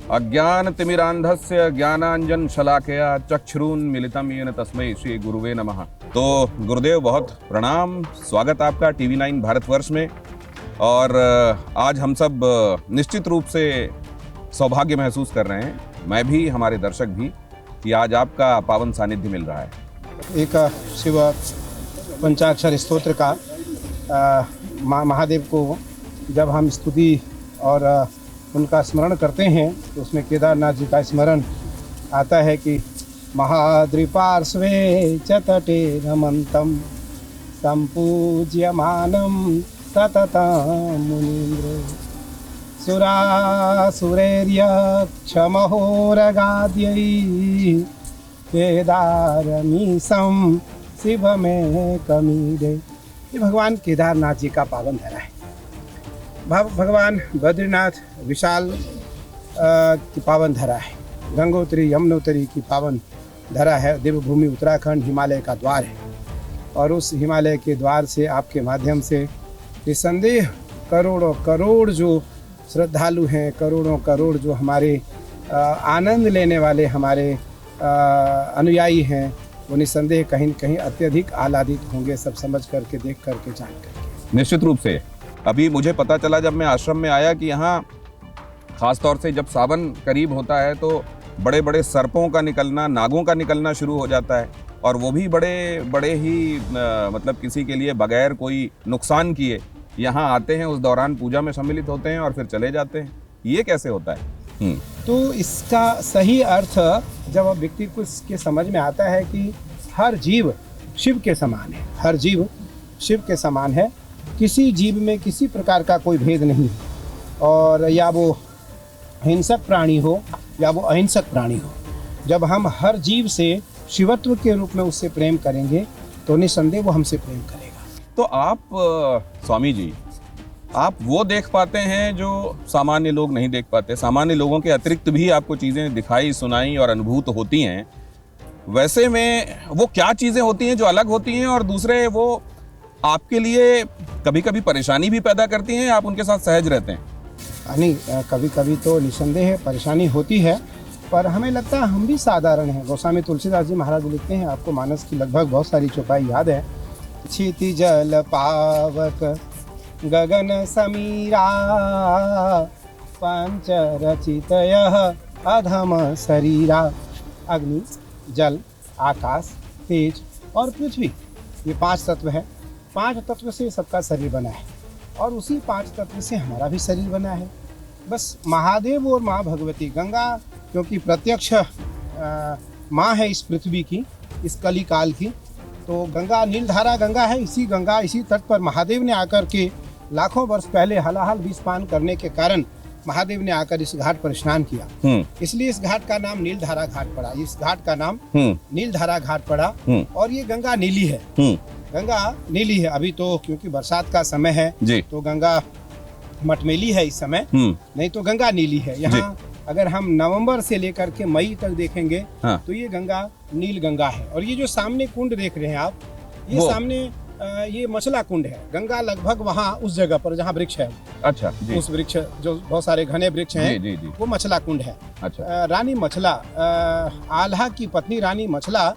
अज्ञानतिमिरान्धस्य ज्ञानांजन शलाकया चक्षुरुन्मीलितं येन तस्मै श्री गुरुवे नमः। तो गुरुदेव बहुत प्रणाम, स्वागत आपका TV9 भारतवर्ष में। और आज हम सब निश्चित रूप से सौभाग्य महसूस कर रहे हैं, मैं भी, हमारे दर्शक भी, कि आज आपका पावन सानिध्य मिल रहा है। एक शिव पंचाक्षर स्तोत्र का महादेव को जब हम स्तुति और उनका स्मरण करते हैं तो उसमें केदारनाथ जी का स्मरण आता है कि महाद्रिपार्श्वे च तटे रमन्तं सम्पूज्यमानं सततं मुनीन्द्रो सुरासुरैर्यक्षमहोरगाद्यै केदारमीशं शिवमेकमीडे। ये भगवान केदारनाथ जी का पावन धरा है। भगवान बद्रीनाथ विशाल की पावन धरा है। गंगोत्री यमुनोत्री की पावन धरा है। देवभूमि उत्तराखंड हिमालय का द्वार है और उस हिमालय के द्वार से आपके माध्यम से निसंदेह करोड़ों करोड़ जो श्रद्धालु हैं, करोड़ों करोड़ जो हमारे आनंद लेने वाले हमारे अनुयायी हैं, वो निसंदेह कहीं न कहीं अत्यधिक आह्लादित होंगे, सब समझ करके, देख करके, जान करके। निश्चित रूप से अभी मुझे पता चला जब मैं आश्रम में आया कि यहाँ खास तौर से जब सावन करीब होता है तो बड़े बड़े सर्पों का निकलना, नागों का निकलना शुरू हो जाता है, और वो भी बड़े बड़े ही मतलब किसी के लिए बगैर कोई नुकसान किए यहाँ आते हैं, उस दौरान पूजा में सम्मिलित होते हैं और फिर चले जाते हैं। ये कैसे होता है? तो इसका सही अर्थ जब व्यक्ति को इसके समझ में आता है कि हर जीव शिव के समान है, हर जीव शिव के समान है, किसी जीव में किसी प्रकार का कोई भेद नहीं है, और या वो हिंसक प्राणी हो या वो अहिंसक प्राणी हो। जब हम हर जीव से शिवत्व के रूप में उससे प्रेम करेंगे तो निसंदेह वो हमसे प्रेम करेगा। तो आप स्वामी जी, आप वो देख पाते हैं जो सामान्य लोग नहीं देख पाते। सामान्य लोगों के अतिरिक्त भी आपको चीज़ें दिखाई, सुनाई और अनुभूत होती हैं। वैसे में वो क्या चीज़ें होती हैं जो अलग होती हैं, और दूसरे वो आपके लिए कभी कभी परेशानी भी पैदा करती हैं, आप उनके साथ सहज रहते हैं? नहीं, कभी कभी तो निसंदेह परेशानी होती है, पर हमें लगता है हम भी साधारण हैं। गोस्वामी तुलसीदास जी महाराज लिखते हैं, आपको मानस की लगभग बहुत सारी चौपाई याद है। क्षिति जल पावक गगन समीरा पंच रचितयः अधम शरीरा। अग्नि, जल, आकाश, तेज और पृथ्वी, ये 5 तत्व हैं। 5 तत्व से सबका शरीर बना है और उसी 5 तत्व से हमारा भी शरीर बना है। बस महादेव और माँ भगवती, गंगा क्योंकि प्रत्यक्ष माँ है इस पृथ्वी की, इस कली काल की, तो गंगा नीलधारा गंगा है। इसी गंगा, इसी तट पर महादेव ने आकर के लाखों वर्ष पहले हलाहल विष पान करने के कारण महादेव ने आकर इस घाट पर स्नान किया, इसलिए इस घाट का नाम नीलधारा घाट पड़ा। इस घाट का नाम नीलधारा घाट पड़ा। और ये गंगा नीली है, गंगा नीली है। अभी तो क्योंकि बरसात का समय है तो गंगा मटमेली है इस समय, नहीं तो गंगा नीली है। यहाँ अगर हम नवंबर से लेकर के मई तक देखेंगे तो ये गंगा नील गंगा है। और ये जो सामने कुंड देख रहे हैं आप, ये सामने ये मछला कुंड है। गंगा लगभग वहाँ उस जगह पर जहाँ वृक्ष है, अच्छा जी, उस वृक्ष जो बहुत सारे घने वृक्ष हैं, जी, जी, वो मछला कुंड है। अच्छा। रानी मछला, आल्हा की पत्नी रानी मछला,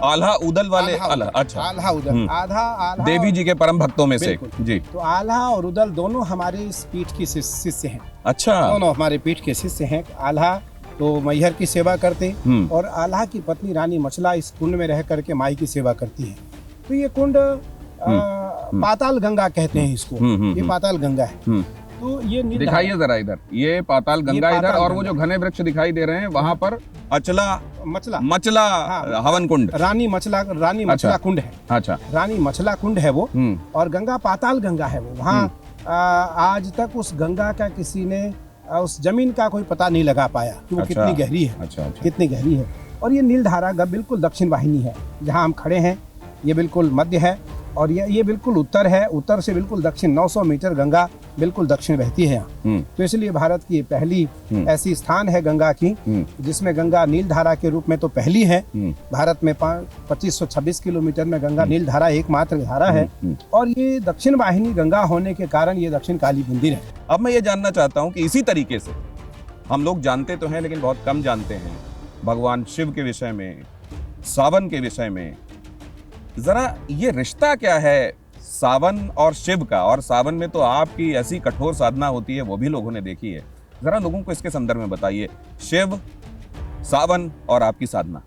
आल्हा उदल वाले, अच्छा, आल्हा उदल, आल्हा देवी जी के परम भक्तों में से, जी। तो आल्हा और उदल दोनों हमारे इस पीठ की शिष्य हैं। अच्छा, दोनों हमारे पीठ के शिष्य हैं। आल्हा तो मैहर की सेवा करते और आल्हा की पत्नी रानी मछला इस कुंड में रह करके माई की सेवा करती है। तो ये कुंड पाताल गंगा कहते हैं इसको, ये पाताल गंगा है। तो ये दिखाइए जरा इधर, ये पाताल गंगा इधर, और वो जो घने वृक्ष दिखाई दे रहे हैं वहाँ पर मचला हवन कुंड, रानी मचला कुंड है। अच्छा, रानी मचला कुंड है वो, और गंगा पाताल गंगा है वो। वहाँ आज तक उस गंगा का किसी ने उस जमीन का कोई पता नहीं लगा पाया कि वो कितनी गहरी है। अच्छा, कितनी गहरी है। और ये नीलधारा बिल्कुल दक्षिण वाहिनी है, जहाँ हम खड़े हैं ये बिल्कुल मध्य है, और ये बिल्कुल उत्तर है। उत्तर से बिल्कुल दक्षिण 900 मीटर गंगा बिल्कुल दक्षिण बहती है यहाँ। तो इसलिए भारत की पहली ऐसी स्थान है गंगा की जिसमें गंगा नील धारा के रूप में तो पहली है। भारत में 2526 किलोमीटर में गंगा नील धारा एकमात्र धारा है, और ये दक्षिण वाहिनी गंगा होने के कारण ये दक्षिण काली मंदिर है। अब मैं ये जानना चाहता हूँ कि इसी तरीके से हम लोग जानते तो हैं लेकिन बहुत कम जानते हैं भगवान शिव के विषय में, सावन के विषय में। जरा ये रिश्ता क्या है सावन और शिव का? और सावन में तो आपकी ऐसी कठोर साधना होती है, वो भी लोगों ने देखी है। जरा लोगों को इसके संदर्भ में बताइए, शिव, सावन और आपकी साधना।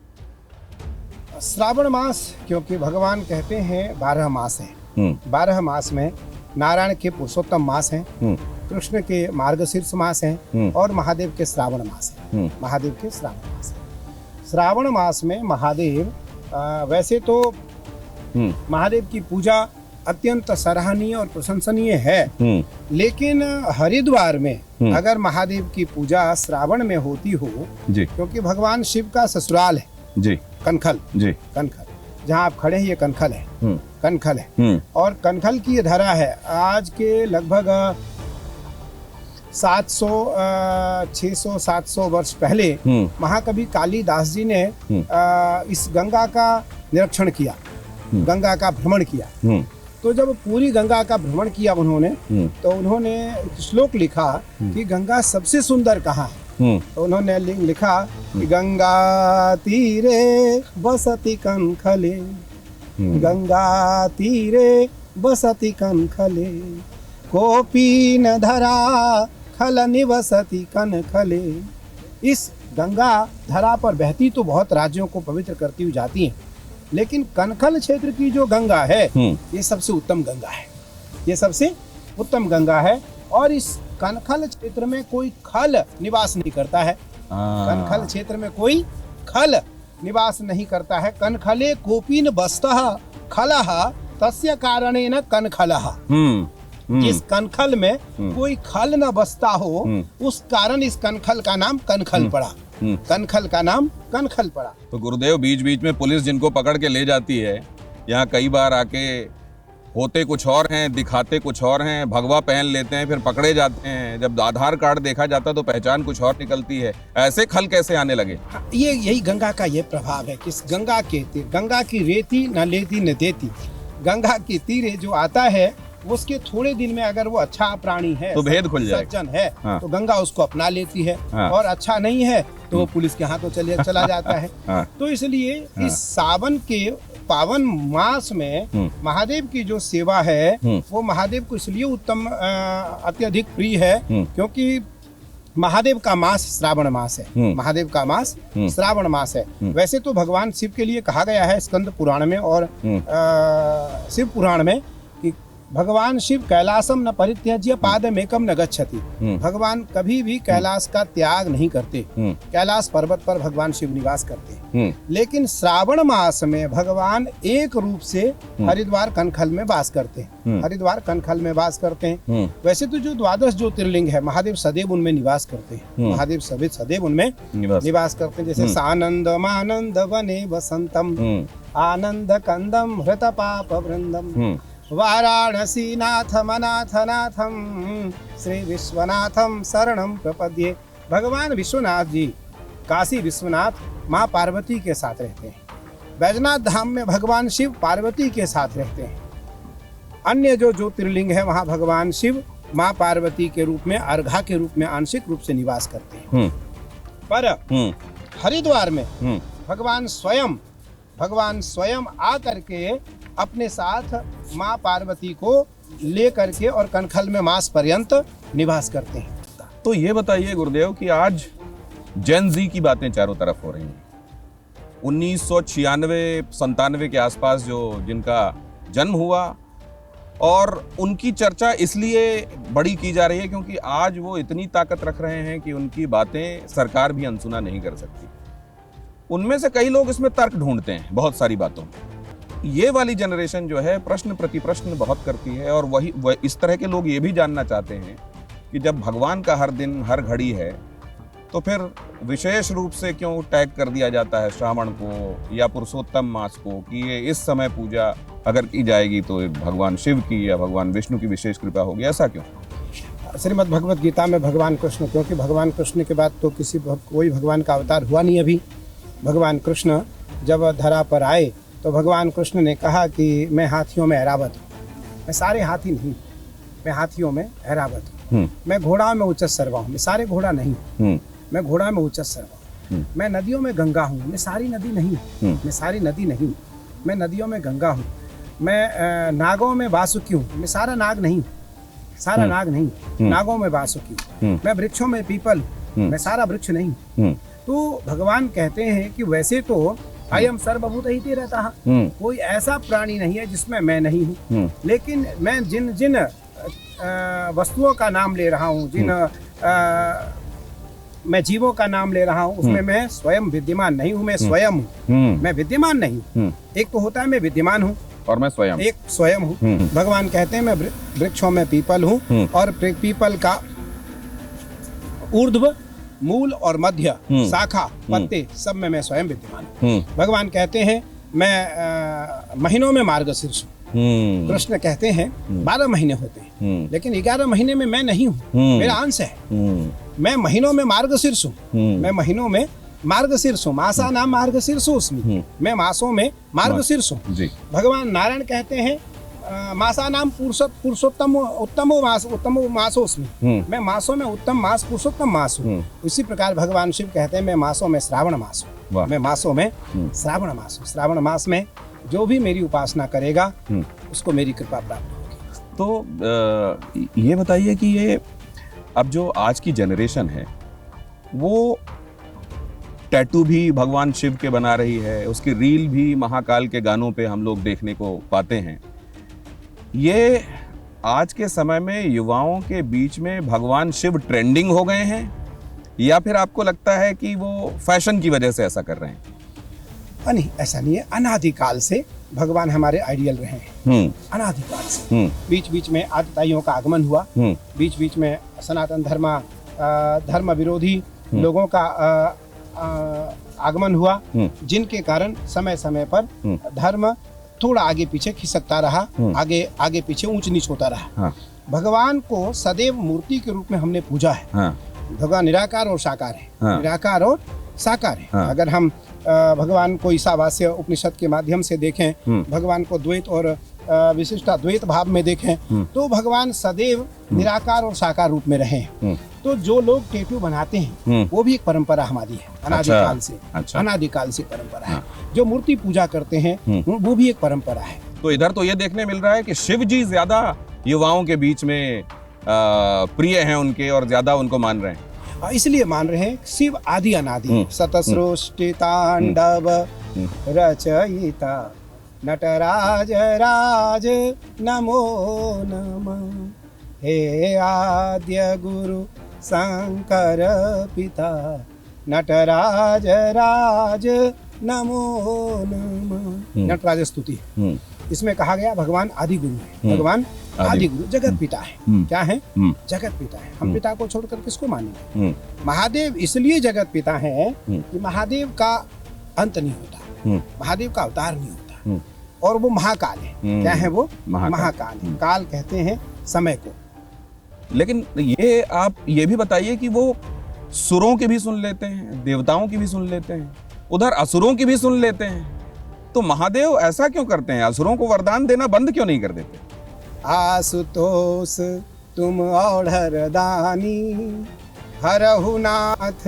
श्रावण मास, क्योंकि भगवान कहते हैं 12 मास है, 12 मास में नारायण के पुरुषोत्तम मास हैं, कृष्ण के मार्गशीर्ष मास हैं और महादेव के श्रावण मास हैं। महादेव के श्रावण मास है। श्रावण मास में महादेव वैसे तो महादेव की पूजा अत्यंत सराहनीय और प्रशंसनीय है, लेकिन हरिद्वार में अगर महादेव की पूजा श्रावण में होती हो जी, क्योंकि भगवान शिव का ससुराल है जी, कनखल जी, कनखल जहाँ आप खड़े हैं ये कनखल है, कनखल है। और कनखल की धरा है आज के लगभग 600-700 वर्ष पहले महाकवि कालिदास जी ने इस गंगा का निरीक्षण किया, गंगा का भ्रमण किया। तो जब पूरी गंगा का भ्रमण किया उन्होंने, तो उन्होंने एक श्लोक लिखा कि गंगा सबसे सुंदर कहाँ है। तो उन्होंने लिखा कि गंगा तीरे बसती कनखले, गंगा तीरे बसती कनखले, कोपी न धरा खल निवसती कनखले। इस गंगा धरा पर बहती तो बहुत राज्यों को पवित्र करती हुई जाती है, लेकिन कनखल क्षेत्र की जो गंगा है ये सबसे उत्तम गंगा है, ये सबसे उत्तम गंगा है। और इस कनखल क्षेत्र में कोई खल निवास नहीं करता है, कनखल क्षेत्र में कोई खल निवास नहीं करता है। कनखले कोपिन बस्तः खलः तस्य कारणेन कनखलः। जिस कनखल में कोई खल न बसता हो उस कारण इस कनखल का नाम कनखल पड़ा, कनखल का नाम कनखल पड़ा। तो गुरुदेव, बीच बीच में पुलिस जिनको पकड़ के ले जाती है, यहाँ कई बार आके होते कुछ और हैं, दिखाते कुछ और हैं, भगवा पहन लेते हैं, फिर पकड़े जाते हैं। जब आधार कार्ड देखा जाता तो पहचान कुछ और निकलती है। ऐसे खल कैसे आने लगे? ये यही गंगा का ये प्रभाव है कि गंगा के गंगा की रेती न लेती न देती। गंगा के तीरे जो आता है उसके थोड़े दिन में अगर वो अच्छा प्राणी है तो भेद खुल जाएगा, सज्जन है, हाँ। तो गंगा उसको अपना लेती है, हाँ। और अच्छा नहीं है तो पुलिस के हाथों चला जाता है। हाँ। तो इसलिए इस सावन के पावन मास में महादेव की जो सेवा है वो महादेव को इसलिए उत्तम अत्यधिक प्रिय है क्योंकि महादेव का मास श्रावण मास है, महादेव का मास श्रावण मास है। वैसे तो भगवान शिव के लिए कहा गया है स्कंद पुराण में और शिव पुराण में कि भगवान शिव कैलासम न परित्यज्य पादमेकम न गच्छति। भगवान कभी भी कैलाश का त्याग नहीं करते, कैलाश पर्वत पर भगवान शिव निवास करते हैं। लेकिन श्रावण मास में भगवान एक रूप से हरिद्वार कनखल में वास करते हैं, हरिद्वार कनखल में वास करते हैं। वैसे तो जो 12 ज्योतिर्लिंग है महादेव सदैव उनमें निवास करते हैं, महादेव सदैव उनमें निवास करते हैं। जैसे सानंद मानंद वने वसंतम आनंद कंदम हृत पाप वृंदम वाराणसी नाथम अनाथनाथम श्री विश्वनाथम शरणम प्रपद्ये। भगवान विश्वनाथ जी काशी विश्वनाथ माँ पार्वती के साथ रहते हैं। बैजनाथ धाम में भगवान शिव पार्वती के साथ रहते हैं। अन्य जो ज्योतिर्लिंग है वहाँ भगवान शिव माँ पार्वती के रूप में अर्घा के रूप में आंशिक रूप से निवास करते हैं। पर हरिद्वार में भगवान स्वयं आकर के अपने साथ माँ पार्वती को ले करके और कनखल में मास पर्यंत निवास करते हैं। तो ये बताइए गुरुदेव कि आज जेन जी की बातें चारों तरफ हो रही हैं। 1996-97 के आसपास जो जिनका जन्म हुआ और उनकी चर्चा इसलिए बड़ी की जा रही है क्योंकि आज वो इतनी ताकत रख रहे हैं कि उनकी बातें सरकार भी अनसुना नहीं कर सकती। उनमें से कई लोग इसमें तर्क ढूंढते हैं बहुत सारी बातों में। ये वाली जनरेशन जो है प्रश्न प्रति प्रश्न बहुत करती है और वही इस तरह के लोग ये भी जानना चाहते हैं कि जब भगवान का हर दिन हर घड़ी है तो फिर विशेष रूप से क्यों टैग कर दिया जाता है श्रावण को या पुरुषोत्तम मास को कि ये इस समय पूजा अगर की जाएगी तो भगवान शिव की या भगवान विष्णु की विशेष कृपा होगी, ऐसा क्यों? श्रीमद् भगवत गीता में भगवान कृष्ण, क्योंकि भगवान कृष्ण के बाद तो कोई भगवान का अवतार हुआ नहीं अभी। भगवान कृष्ण जब धरा पर आए तो भगवान कृष्ण ने कहा कि मैं हाथियों में ऐरावत हूँ। मैं सारे हाथी नहीं, मैं हाथियों में ऐरावत हूँ। मैं घोड़ा में उच्च सर्वा हूँ, मैं सारे घोड़ा नहीं। मैं घोड़ा में उच्च सर्व, मैं नदियों में गंगा हूँ, मैं सारी नदी नहीं हूँ, मैं सारी नदी नहीं हूँ, मैं नदियों में गंगा हूँ, मैं नागों में वासुकी हूँ, मैं सारा नाग नहीं हूँ, सारा नाग नहीं, नागों में वासुकी हूँ, मैं वृक्षों में पीपल हूँ, मैं सारा वृक्ष नहीं हूँ। तो भगवान कहते हैं कि वैसे तो अयम सर्वभूत ही रहता है, कोई ऐसा प्राणी नहीं है जिसमें मैं नहीं हूँ, लेकिन मैं जिन जिन वस्तुओं का नाम ले रहा हूँ, जिन मैं जीवों का नाम ले रहा हूँ, उसमें मैं स्वयं विद्यमान नहीं हूँ, मैं स्वयं हूँ, मैं विद्यमान नहीं हूँ। एक तो होता है मैं विद्यमान हूँ और मैं स्वयं, एक स्वयं हूँ। भगवान कहते हैं मैं वृक्षों में पीपल हूँ और पीपल का ऊर्ध्व, मूल और मध्य, शाखा, पत्ते सब में मैं स्वयं विद्यमान हूँ। भगवान कहते हैं मैं महीनों में मार्गशीर्ष हूँ। कृष्ण कहते हैं 12 महीने होते हैं, लेकिन 11 महीने में मैं नहीं हूँ, मेरा अंश है। मैं महीनों में मार्गशीर्ष हूँ, मैं महीनों में मार्गशीर्ष हूँ, मासा नाम मार्गशीर्षोऽस्मि, मैं मासों में मार्गशीर्ष हूँ। भगवान नारायण कहते हैं मासा नाम उत्तमो मासोऽस्मि, मैं मासों में उत्तम मास पुरुषोत्तम मास हूँ। उसी प्रकार भगवान शिव कहते हैं मैं मासों में श्रावण मास हूँ, मैं मासों में श्रावण मास हूँ। श्रावण मास में जो भी मेरी उपासना करेगा उसको मेरी कृपा प्राप्त होगी। तो ये बताइए कि ये अब जो आज की जनरेशन है वो टैटू भी भगवान शिव के बना रही है, उसकी रील भी महाकाल के गानों पे हम लोग देखने को पाते हैं। ये आज के समय में युवाओं के बीच में भगवान शिव ट्रेंडिंग हो गए हैं या फिर आपको लगता है कि वो फैशन की वजह से ऐसा कर रहे हैं? नहीं, ऐसा नहीं है। अनादिकाल से भगवान हमारे आइडियल रहे हैं, अनादिकाल से। बीच बीच में आदिताइयों का आगमन हुआ, बीच बीच में सनातन धर्म विरोधी लोगों का आगमन हुआ, जिनके कारण समय समय पर धर्म थोड़ा आगे पीछे खिसकता रहा, आगे पीछे ऊंच नीच होता रहा। भगवान को सदैव मूर्ति के रूप में हमने पूजा है। भगवान निराकार और साकार है, निराकार और साकार है। अगर हम भगवान को ईशावास्य उपनिषद के माध्यम से देखें, भगवान को द्वैत और विशिष्टा द्वैत भाव में देखें, तो भगवान सदैव निराकार और साकार रूप में रहे। तो जो लोग टैटू बनाते हैं वो भी एक परंपरा हमारी है, अनादिकाल से। अनादिकाल से परंपरा है। जो मूर्ति पूजा करते हैं वो भी एक परंपरा है। तो इधर तो ये देखने मिल रहा है कि शिव जी ज्यादा युवाओं के बीच में प्रिय हैं उनके और ज्यादा उनको मान रहे हैं। इसलिए मान रहे हैं शिव आदि अनादि, शतसृष्टि तांडव रचयिता नटराज राज नमो नमः, हे आद्य गुरु शंकर पिता नटराज राज नमो नमः। नटराज स्तुति इसमें कहा गया भगवान आदि गुरु है, भगवान आदि गुरु जगत पिता है। क्या है? जगत पिता है। हम पिता को छोड़कर किसको मानेंगे? महादेव इसलिए जगत पिता है कि महादेव का अंत नहीं होता, महादेव का अवतार नहीं होता, और वो महाकाल है। क्या है वो? महाकाल है। काल कहते हैं समय को। लेकिन ये आप ये भी बताइए कि वो सुरों की भी सुन लेते हैं, देवताओं की भी सुन लेते हैं, उधर असुरों की भी सुन लेते हैं, तो महादेव ऐसा क्यों करते हैं? असुरों को वरदान देना बंद क्यों नहीं कर देते? आशुतोष तुम औढ़र दानी, हरहु नाथ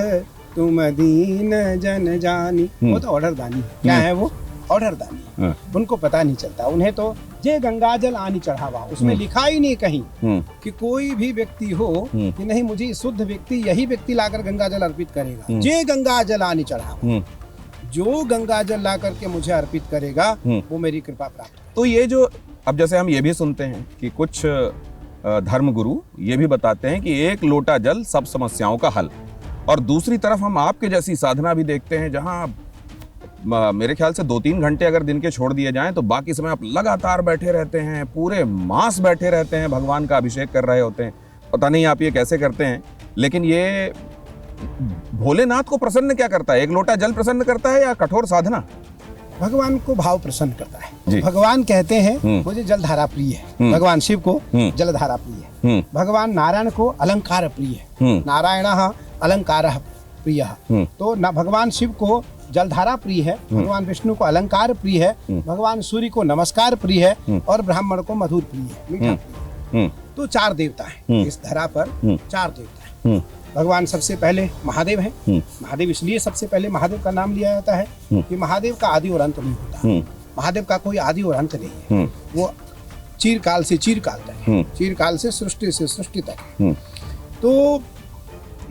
तुम दीन जन जानी। वो तो औढ़र दानी। क्या है वो? औढ़र दानी। उनको पता नहीं चलता, उन्हें तो जे गंगा जल आनी चढ़ावा, उसमें लिखा ही नहीं कहीं कि कोई भी व्यक्ति हो कि नहीं मुझे शुद्ध व्यक्ति, यही व्यक्ति लाकर गंगा जल अर्पित करेगा। जे गंगा जल आनी चढ़ावा, जो गंगा जल ला करके मुझे अर्पित करेगा वो मेरी कृपा प्राप्त। तो ये जो अब जैसे हम ये भी सुनते हैं कि कुछ धर्म गुरु ये भी बताते हैं कि एक लोटा जल सब समस्याओं का हल, और दूसरी तरफ हम आपके जैसी साधना भी देखते हैं जहां मेरे ख्याल से 2-3 घंटे अगर दिन के छोड़ दिए जाएं तो बाकी समय आप लगातार बैठे रहते हैं, पूरे मास बैठे रहते हैं, भगवान का अभिषेक कर रहे होते हैं। पता नहीं आप ये कैसे करते हैं, लेकिन ये भोलेनाथ को प्रसन्न क्या करता है? एक लोटा जल प्रसन्न करता है या कठोर साधना? भगवान को भाव प्रसन्न करता है। भगवान कहते हैं मुझे जलधारा प्रिय है, भगवान शिव को जलधारा प्रिय है। भगवान नारायण को अलंकार प्रिय है, नारायणः अलंकारः प्रियः। तो भगवान शिव को जलधारा प्रिय है, भगवान विष्णु को अलंकार प्रिय है, भगवान सूर्य को नमस्कार प्रिय है, और ब्राह्मण को मधुर प्रिय है, मीठा प्रिय है। तो 4 देवता हैं इस धरा पर, 4 देवता हैं। भगवान सबसे पहले महादेव हैं। महादेव इसलिए सबसे पहले महादेव का नाम लिया जाता है कि महादेव का आदि और अंत नहीं होता। महादेव का कोई आदि और अंत नहीं है। वो चिरकाल से चिरकाल तक है, चिरकाल से सृष्टि तक है। तो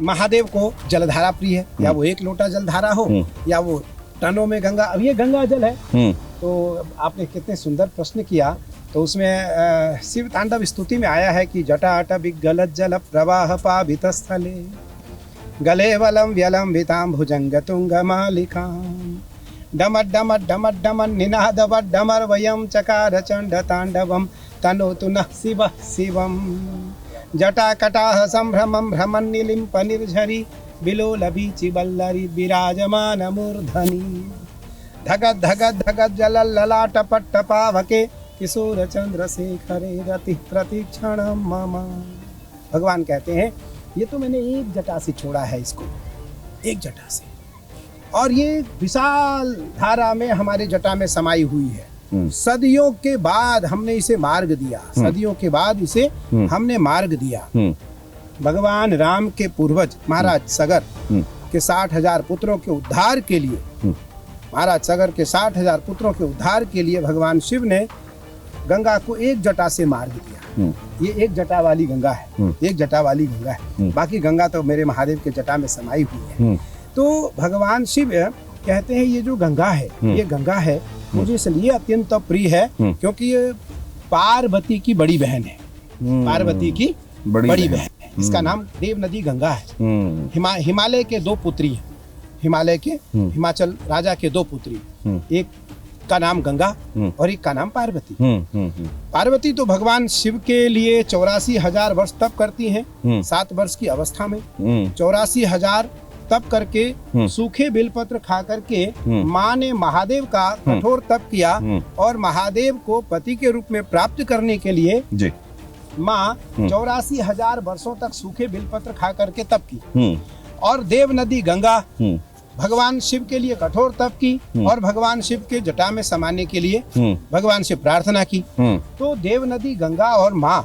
महादेव को जलधारा प्रिय है, या वो एक लोटा जलधारा हो या वो टनों में गंगा। अब ये गंगा जल है। तो आपने कितने सुंदर प्रश्न किया। तो उसमें शिव तांडव स्तुति में आया है कि जटाट विगलत जल प्रवाह पावित स्थले गले वलम व्यलम विताम भुजंग तुंग मालिकाम डमट डमट डमट डमन निनाद डमर वयम चकार चंड तांडवम तनोतु नः शिव शिवम जटा कटाह संभ्रमं भ्रमण निलिम्प निर्झरी बिलोलबीचि बल्लरी विराजमान मूर्धनि धगत धगत धगत जल ललाट पट्ट पावके किशोर चंद्रशेखरे रति प्रतीक्षण मम। भगवान कहते हैं ये तो मैंने एक जटा से छोड़ा है इसको, एक जटा से, और ये विशाल धारा में हमारे जटा में समाई हुई है। सदियों के बाद हमने इसे मार्ग दिया, सदियों के बाद इसे हमने मार्ग दिया। भगवान राम के पूर्वज महाराज सगर के 60,000 पुत्रों के उद्धार के लिए, महाराज सगर के 60,000 पुत्रों के उद्धार के लिए भगवान शिव ने गंगा को एक जटा से मार्ग दिया। ये एक जटा वाली गंगा है, एक जटा वाली गंगा है। बाकी गंगा तो मेरे महादेव के जटा में समाई हुई है। तो भगवान शिव कहते हैं ये जो गंगा है, ये गंगा है मुझे इसलिए अत्यंत प्रिय है क्योंकि ये पार्वती की बड़ी बहन है। पार्वती की बड़ी बहन है। इसका नाम देव नदी गंगा है। हिमालय के दो पुत्री हैं, हिमालय के हिमाचल राजा के दो पुत्री, एक का नाम गंगा और एक का नाम पार्वती। पार्वती तो भगवान शिव के लिए 84,000 वर्ष तप करती हैं। 7 वर्ष की अवस्था में 84,000 तप करके सूखे बेलपत्र खा करके माँ ने महादेव का कठोर तप किया और महादेव को पति के रूप में प्राप्त करने के लिए माँ 84,000 वर्षों तक सूखे बेलपत्र खा करके तप की। और देव नदी गंगा भगवान शिव के लिए कठोर तप की और भगवान शिव के जटा में समाने के लिए भगवान शिव प्रार्थना की। तो देव नदी गंगा और माँ,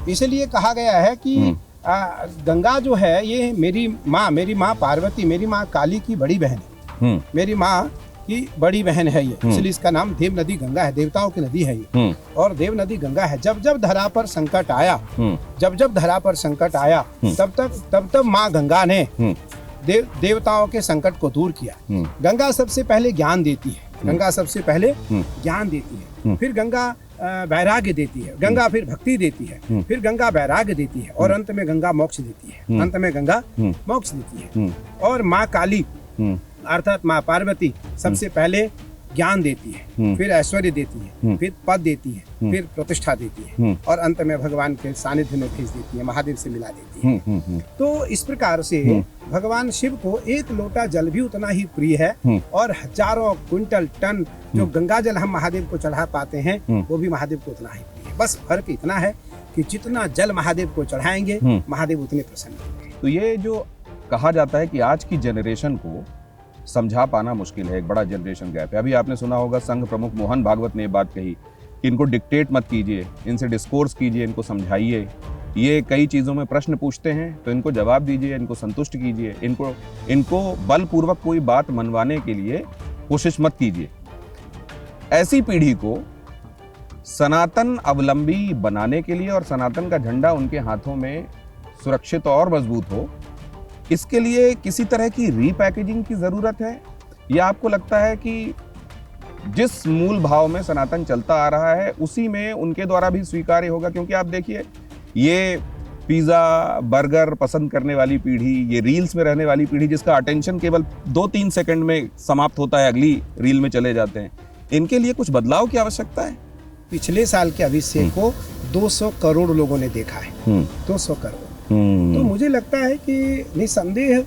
इसलिए कहा गया है कि गंगा जो है ये मेरी माँ पार्वती, मेरी माँ काली की बड़ी बहन है। मेरी माँ की बड़ी बहन है ये, इसलिए इसका नाम देव नदी गंगा है। देवताओं की नदी है ये। और देव नदी गंगा है। जब जब धरा पर संकट आया, जब जब धरा पर संकट आया, तब तब माँ गंगा ने देवताओं के संकट को दूर किया। गंगा सबसे पहले ज्ञान देती है, गंगा सबसे पहले ज्ञान देती है, फिर गंगा वैराग्य देती है, गंगा फिर भक्ति देती है, फिर गंगा वैराग्य देती है और अंत में गंगा मोक्ष देती है, अंत में गंगा मोक्ष देती है। और माँ काली अर्थात माँ पार्वती सबसे पहले ज्ञान देती है, फिर ऐश्वर्य देती है, फिर पद देती है, फिर प्रतिष्ठा देती है और अंत में भगवान के सानिध्य में भेज देती है, महादेव से मिला देती है। तो इस प्रकार से भगवान शिव को एक लोटा जल भी उतना ही प्रिय है और हजारों क्विंटल टन जो गंगा जल हम महादेव को चढ़ा पाते हैं वो भी महादेव को उतना ही प्रिय है। बस फर्क इतना है कि जितना जल महादेव को चढ़ाएंगे महादेव उतने प्रसन्न होंगे। तो ये जो कहा जाता है कि आज की जनरेशन को समझा पाना मुश्किल है, एक बड़ा जनरेशन गैप है। अभी आपने सुना होगा संघ प्रमुख मोहन भागवत ने ये बात कही कि इनको डिक्टेट मत कीजिए, इनसे डिस्कोर्स कीजिए, इनको समझाइए। ये कई चीज़ों में प्रश्न पूछते हैं तो इनको जवाब दीजिए, इनको संतुष्ट कीजिए, इनको बलपूर्वक कोई बात मनवाने के लिए कोशिश मत कीजिए। ऐसी पीढ़ी को सनातन अवलंबी बनाने के लिए और सनातन का झंडा उनके हाथों में सुरक्षित और मजबूत हो, इसके लिए किसी तरह की रीपैकेजिंग की ज़रूरत है, या आपको लगता है कि जिस मूल भाव में सनातन चलता आ रहा है उसी में उनके द्वारा भी स्वीकार्य होगा? क्योंकि आप देखिए ये पिज़्ज़ा बर्गर पसंद करने वाली पीढ़ी, ये रील्स में रहने वाली पीढ़ी जिसका अटेंशन केवल 2-3 सेकंड में समाप्त होता है, अगली रील में चले जाते हैं, इनके लिए कुछ बदलाव की आवश्यकता है। पिछले साल के अभिषेक को 200 करोड़ लोगों ने देखा है, 200 करोड़। तो मुझे लगता है कि निसंदेह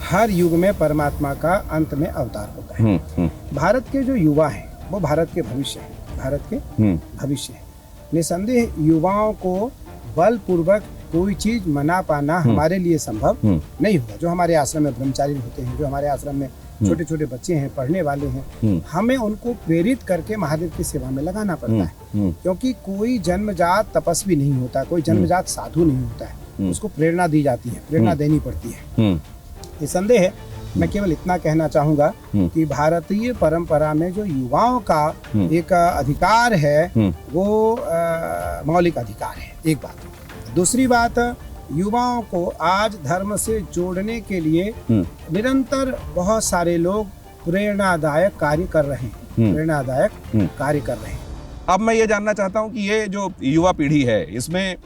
हर युग में परमात्मा का अंत में अवतार होता है। भारत के जो युवा हैं वो भारत के भविष्य है, भारत के भविष्य है। निसंदेह युवाओं को बलपूर्वक कोई चीज मना पाना हमारे लिए संभव नहीं होगा। जो हमारे आश्रम में ब्रह्मचारी होते हैं, जो हमारे आश्रम में छोटे छोटे बच्चे हैं, पढ़ने वाले हैं, हमें उनको प्रेरित करके महादेव की सेवा में लगाना पड़ता है। क्योंकि कोई जन्मजात तपस्वी नहीं होता, कोई जन्मजात साधु नहीं होता है। उसको प्रेरणा दी जाती है, प्रेरणा देनी पड़ती है। निसंदेह है, मैं केवल इतना कहना चाहूँगा कि भारतीय परंपरा में जो युवाओं का एक अधिकार है वो मौलिक अधिकार है, एक बात। दूसरी बात, युवाओं को आज धर्म से जोड़ने के लिए निरंतर बहुत सारे लोग प्रेरणादायक कार्य कर रहे हैं, प्रेरणादायक कार्य कर रहे हैं। अब मैं ये जानना चाहता हूँ कि ये जो युवा पीढ़ी है, इसमें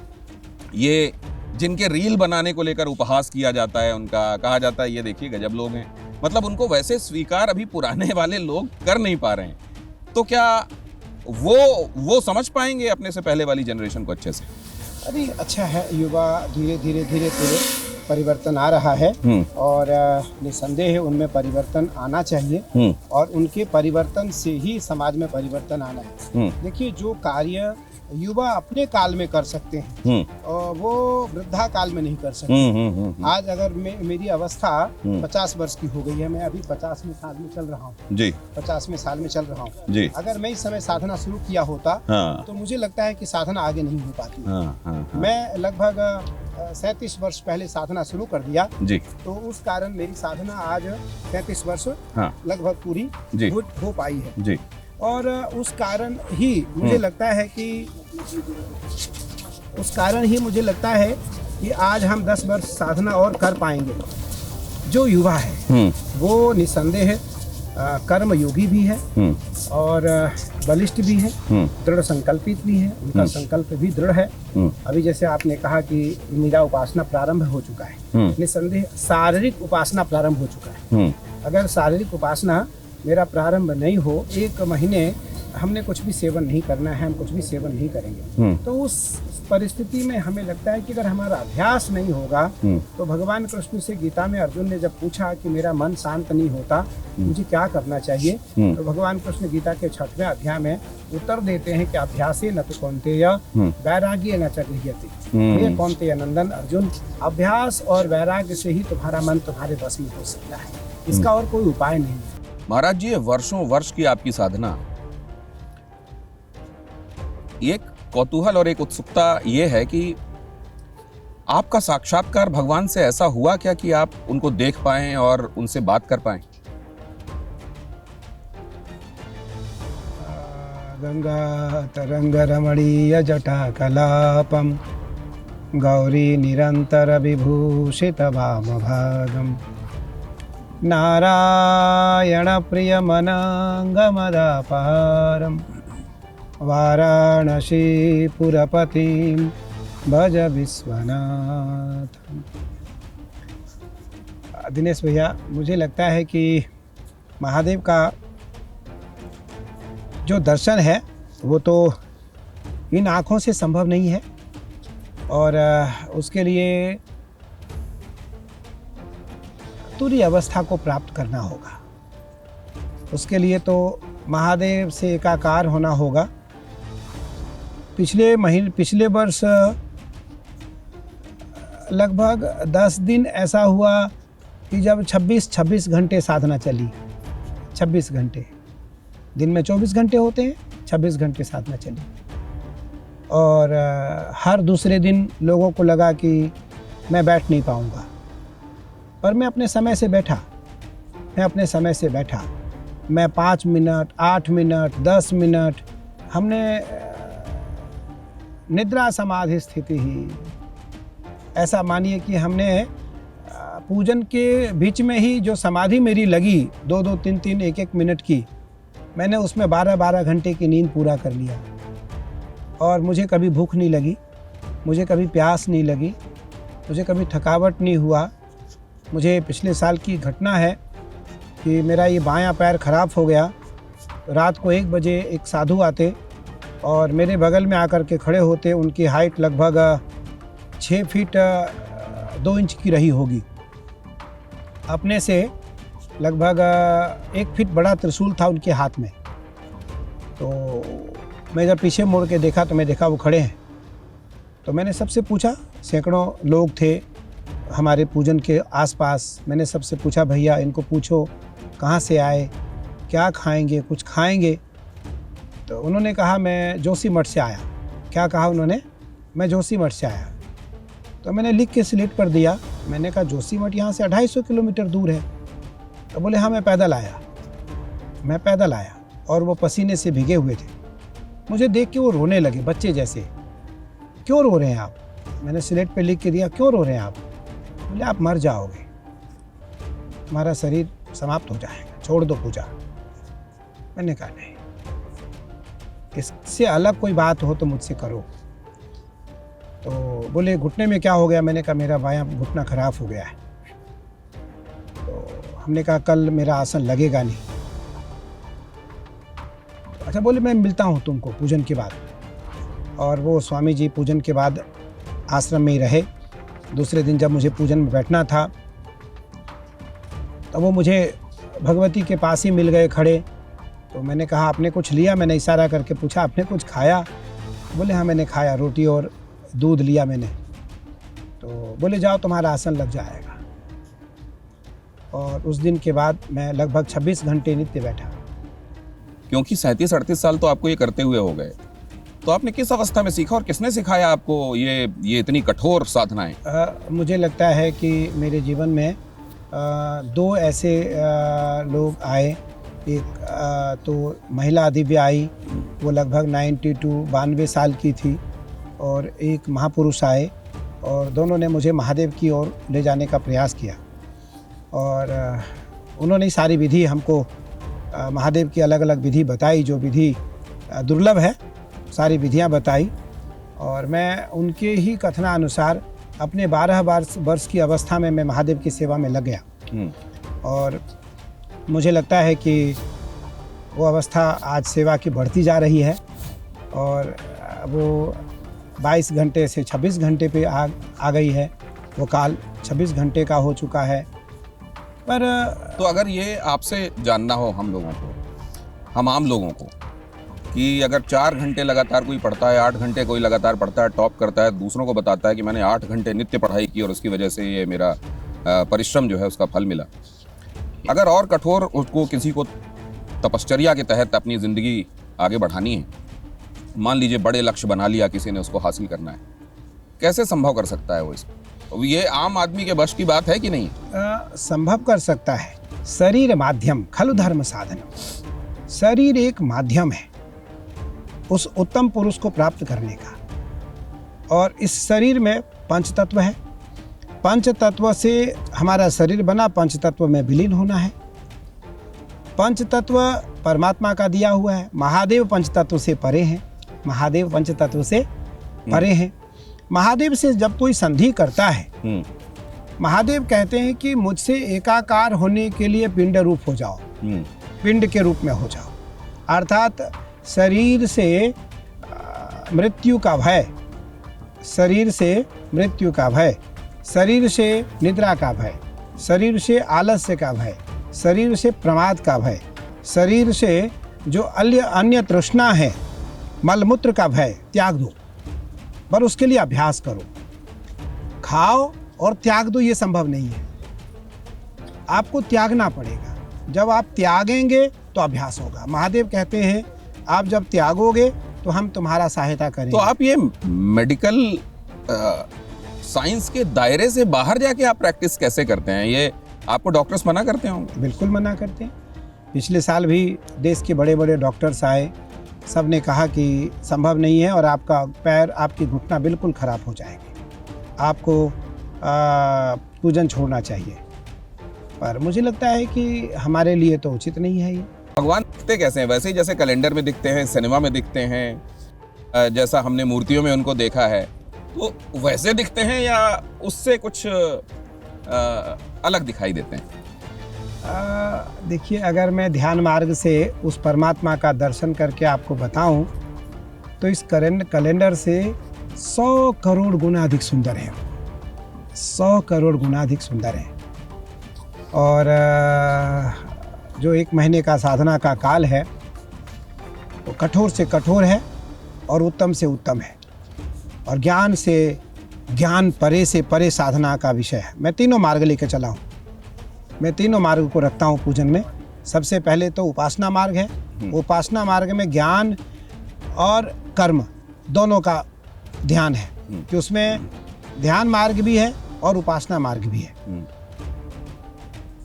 ये जिनके रील बनाने को लेकर उपहास किया जाता है, उनका कहा जाता है ये देखिए गजब लोग हैं, मतलब उनको वैसे स्वीकार अभी पुराने वाले लोग कर नहीं पा रहे हैं, तो क्या वो समझ पाएंगे अपने से पहले वाली जनरेशन को अच्छे से? अरे अच्छा है, युवा धीरे धीरे परिवर्तन आ रहा है और निसंदेह है उनमें परिवर्तन आना चाहिए और उनके परिवर्तन से ही समाज में परिवर्तन आना है। देखिए, जो कार्य युवा अपने काल में कर सकते हैं और वो वृद्धा काल में नहीं कर सकते। आज अगर मेरी अवस्था 50 वर्ष की हो गई है, मैं अभी 50वें साल में चल रहा हूँ जी, 50वें साल में चल रहा हूँ जी। अगर मैं इस समय साधना शुरू किया होता तो मुझे लगता है कि साधना आगे नहीं हो पाती। मैं लगभग 37 वर्ष पहले साधना शुरू कर दिया जी, तो उस कारण मेरी साधना आज 33 वर्ष लगभग पूरी हो पाई है जी। और उस कारण ही मुझे लगता है कि आज हम 10 वर्ष साधना और कर पाएंगे। जो युवा है वो निसंदेह कर्म योगी भी है और बलिष्ठ भी है, दृढ़ संकल्पित भी है, उनका संकल्प भी दृढ़ है। अभी जैसे आपने कहा कि मेरा उपासना प्रारंभ हो चुका है, निसंदेह शारीरिक उपासना प्रारंभ हो चुका है। अगर शारीरिक उपासना मेरा प्रारंभ नहीं हो, 1 महीने हमने कुछ भी सेवन नहीं करना है, हम कुछ भी सेवन नहीं करेंगे, तो उस परिस्थिति में हमें लगता है कि अगर हमारा अभ्यास नहीं होगा तो भगवान कृष्ण से गीता में अर्जुन ने जब पूछा कि मेरा मन शांत नहीं होता, मुझे क्या करना चाहिए, तो भगवान कृष्ण गीता के 6वें अध्याय में उत्तर देते हैं कि अभ्यासे न तो कौन्तेय वैराग्य न च गृह्यते। ये कौन्तेय नंदन अर्जुन, अभ्यास और वैराग्य से ही तुम्हारा मन तुम्हारे बस में हो सकता है, इसका और कोई उपाय नहीं है। महाराज जी, वर्षों वर्ष की आपकी साधना, एक कौतूहल और एक उत्सुकता ये है कि आपका साक्षात्कार भगवान से ऐसा हुआ क्या कि आप उनको देख पाएं और उनसे बात कर पाएं? गंगा तरंग रमणीय जटा कलापम गौरी निरंतर विभूषित वाम भागम नारायण प्रिय मनांगमदापारम वाराणसी पुरपतिम भज विश्वनाथ। दिनेश भैया, मुझे लगता है कि महादेव का जो दर्शन है वो तो इन आँखों से संभव नहीं है और उसके लिए तुरीय अवस्था को प्राप्त करना होगा। उसके लिए तो महादेव से एकाकार होना होगा। पिछले वर्ष लगभग 10 दिन ऐसा हुआ कि जब 26 घंटे साधना चली। 26 घंटे, दिन में 24 घंटे होते हैं, 26 घंटे साधना चली और हर दूसरे दिन लोगों को लगा कि मैं बैठ नहीं पाऊंगा, पर मैं अपने समय से बैठा। मैं 5 मिनट, 8 मिनट, 10 मिनट, हमने निद्रा समाधि स्थिति ही, ऐसा मानिए कि हमने पूजन के बीच में ही जो समाधि मेरी लगी 2-2, 3-3, 1-1 मिनट की, मैंने उसमें 12-12 घंटे की नींद पूरा कर लिया और मुझे कभी भूख नहीं लगी, मुझे कभी प्यास नहीं लगी, मुझे कभी थकावट नहीं हुआ। मुझे पिछले साल की घटना है कि मेरा ये बायां पैर खराब हो गया। रात को 1 बजे एक साधु आते और मेरे बगल में आकर के खड़े होते। उनकी हाइट लगभग 6 फीट 2 इंच की रही होगी। अपने से लगभग 1 फीट बड़ा त्रिशूल था उनके हाथ में। तो मैं जब पीछे मुड़ के देखा तो मैं देखा वो खड़े हैं। तो मैंने सबसे पूछा, सैकड़ों लोग थे हमारे पूजन के आसपास। मैंने सबसे पूछा, भैया इनको पूछो कहाँ से आए, क्या खाएंगे, कुछ खाएंगे? तो उन्होंने कहा मैं जोशी मठ से आया। क्या कहा उन्होंने? मैं जोशी मठ से आया। तो मैंने लिख के स्लेट पर दिया। मैंने कहा जोशीमठ यहाँ से 250 किलोमीटर दूर है। तो बोले हाँ मैं पैदल आया और वो पसीने से भीगे हुए थे। मुझे देख के वो रोने लगे बच्चे जैसे। क्यों रो रहे हैं आप? मैंने स्लेट पे लिख के दिया, क्यों रो रहे हैं आप? बोले आप मर जाओगे, तुम्हारा शरीर समाप्त हो जाएगा, छोड़ दो पूजा। मैंने कहा नहीं, इससे अलग कोई बात हो तो मुझसे करो। तो बोले घुटने में क्या हो गया? मैंने कहा मेरा बायां घुटना खराब हो गया है। तो हमने कहा कल मेरा आसन लगेगा नहीं। अच्छा, बोले मैं मिलता हूँ तुमको पूजन के बाद। और वो स्वामी जी पूजन के बाद आश्रम में ही रहे। दूसरे दिन जब मुझे पूजन में बैठना था तो वो मुझे भगवती के पास ही मिल गए खड़े। तो मैंने कहा आपने कुछ लिया? मैंने इशारा करके पूछा आपने कुछ खाया? बोले हाँ मैंने खाया, रोटी और दूध लिया मैंने। तो बोले जाओ तुम्हारा आसन लग जाएगा। और उस दिन के बाद मैं लगभग 26 घंटे नित्य बैठा। क्योंकि 37-38 साल तो आपको ये करते हुए हो गए, तो आपने किस अवस्था में सीखा और किसने सिखाया आपको ये इतनी कठोर साधनाएं? मुझे लगता है कि मेरे जीवन में दो ऐसे लोग आए। एक तो महिला दिव्या आई, वो लगभग 92 साल की थी। और एक महापुरुष आए और दोनों ने मुझे महादेव की ओर ले जाने का प्रयास किया। और उन्होंने सारी विधि हमको महादेव की अलग अलग विधि बताई, जो विधि दुर्लभ है, सारी विधियां बताई। और मैं उनके ही कथनानुसार अपने 12 वर्ष की अवस्था में मैं महादेव की सेवा में लग गया। और मुझे लगता है कि वो अवस्था आज सेवा की बढ़ती जा रही है और वो 22 घंटे से 26 घंटे पे आ गई है। वो काल 26 घंटे का हो चुका है। पर तो अगर ये आपसे जानना हो हम लोगों को, हम आम लोगों को, कि अगर 4 घंटे लगातार कोई पढ़ता है, 8 घंटे कोई लगातार पढ़ता है, टॉप करता है, दूसरों को बताता है कि मैंने 8 घंटे नित्य पढ़ाई की और उसकी वजह से ये मेरा परिश्रम जो है उसका फल मिला। अगर और कठोर उसको किसी को तपश्चर्या के तहत अपनी ज़िंदगी आगे बढ़ानी है, मान लीजिए बड़े लक्ष्य बना लिया किसी ने, उसको हासिल करना है, कैसे संभव कर सकता है वो इसको? तो ये आम आदमी के बश की बात है कि नहीं? संभव कर सकता है। शरीर माध्यम खलु धर्म साधन। शरीर एक माध्यम है उस उत्तम पुरुष को प्राप्त करने का। और इस शरीर में पंच तत्व है। पंच तत्व से हमारा शरीर बना, पंच तत्व में विलीन होना है। पंच तत्व परमात्मा का दिया हुआ है। महादेव पंच तत्व से परे हैं। महादेव पंच तत्व से परे हैं। महादेव से जब कोई संधि करता है, महादेव कहते हैं कि मुझसे एकाकार होने के लिए पिंड रूप हो जाओ, पिंड के रूप में हो जाओ। अर्थात शरीर से मृत्यु का भय, शरीर से मृत्यु का भय, शरीर से निद्रा का भय, शरीर से आलस्य का भय, शरीर से प्रमाद का भय, शरीर से जो अन्य तृष्णा है, मलमूत्र का भय त्याग दो। पर उसके लिए अभ्यास करो। खाओ और त्याग दो, ये संभव नहीं है। आपको त्यागना पड़ेगा। जब आप त्यागेंगे तो अभ्यास होगा। महादेव कहते हैं आप जब त्यागोगे तो हम तुम्हारा सहायता करेंगे। तो आप ये मेडिकल साइंस के दायरे से बाहर जाके आप प्रैक्टिस कैसे करते हैं? ये आपको डॉक्टर्स मना करते होंगे? बिल्कुल मना करते हैं। पिछले साल भी देश के बड़े बड़े डॉक्टर्स आए, सब ने कहा कि संभव नहीं है और आपका पैर, आपकी घुटना बिल्कुल खराब हो जाएगी, आपको पूजन छोड़ना चाहिए। पर मुझे लगता है कि हमारे लिए तो उचित नहीं है ये। भगवान दिखते कैसे हैं? वैसे ही जैसे कैलेंडर में दिखते हैं, सिनेमा में दिखते हैं, जैसा हमने मूर्तियों में उनको देखा है, तो वैसे दिखते हैं या उससे कुछ अलग दिखाई देते हैं? देखिए, अगर मैं ध्यान मार्ग से उस परमात्मा का दर्शन करके आपको बताऊं तो इस कैलेंडर से 100 करोड़ गुना अधिक सुंदर है। 100 करोड़ गुना अधिक सुंदर है। और जो 1 महीने का साधना का काल है वो कठोर से कठोर है और उत्तम से उत्तम है। और ज्ञान से ज्ञान, परे से परे साधना का विषय है। मैं तीनों मार्ग लेकर चला हूँ। मैं तीनों मार्ग को रखता हूँ पूजन में। सबसे पहले तो उपासना मार्ग है। उपासना मार्ग में ज्ञान और कर्म दोनों का ध्यान है कि उसमें ध्यान मार्ग भी है और उपासना मार्ग भी है।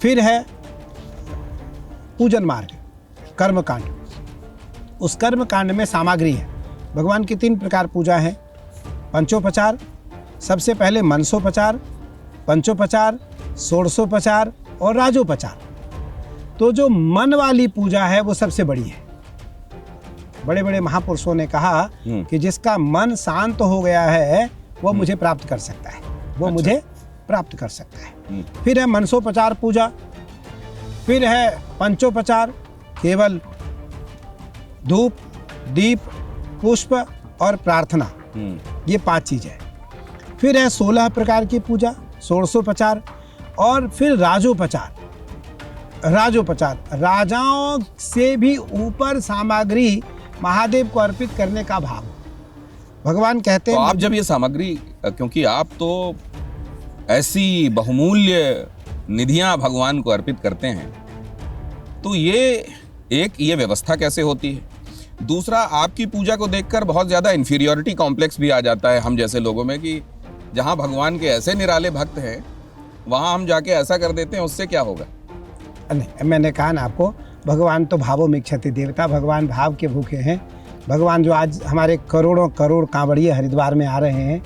फिर है पूजन मार्ग, कर्म कांड। उस कर्म कांड में सामग्री है। भगवान की 3 प्रकार पूजा है। पंचोपचार, सबसे पहले मनसोपचार, पंचोपचार, षोडशोपचार और राजोपचार। तो जो मन वाली पूजा है वो सबसे बड़ी है। बड़े बड़े महापुरुषों ने कहा कि जिसका मन शांत हो गया है वो मुझे प्राप्त कर सकता है, वो मुझे प्राप्त कर सकता है। फिर है मनसोपचार पूजा। फिर है पंचोपचार, केवल धूप, दीप, पुष्प और प्रार्थना, ये 5 चीजें हैं। फिर है 16 प्रकार की पूजा, षोडशोपचार। और फिर राजोपचार। राजोपचार राजाओं से भी ऊपर सामग्री महादेव को अर्पित करने का भाव। भगवान कहते तो हैं आप जब ये सामग्री, क्योंकि आप तो ऐसी बहुमूल्य निधियां भगवान को अर्पित करते हैं, तो ये व्यवस्था कैसे होती है? दूसरा, आपकी पूजा को देखकर बहुत ज्यादा इंफीरियोरिटी कॉम्प्लेक्स भी आ जाता है हम जैसे लोगों में कि जहां भगवान के ऐसे निराले भक्त हैं वहां हम जाके ऐसा कर देते हैं, उससे क्या होगा? नहीं, मैंने कहा ना आपको, भगवान तो भावो मिच्छति देवता, भगवान भाव के भूखे हैं। भगवान जो आज हमारे करोड़ों करोड़ कांवड़िए हरिद्वार में आ रहे हैं,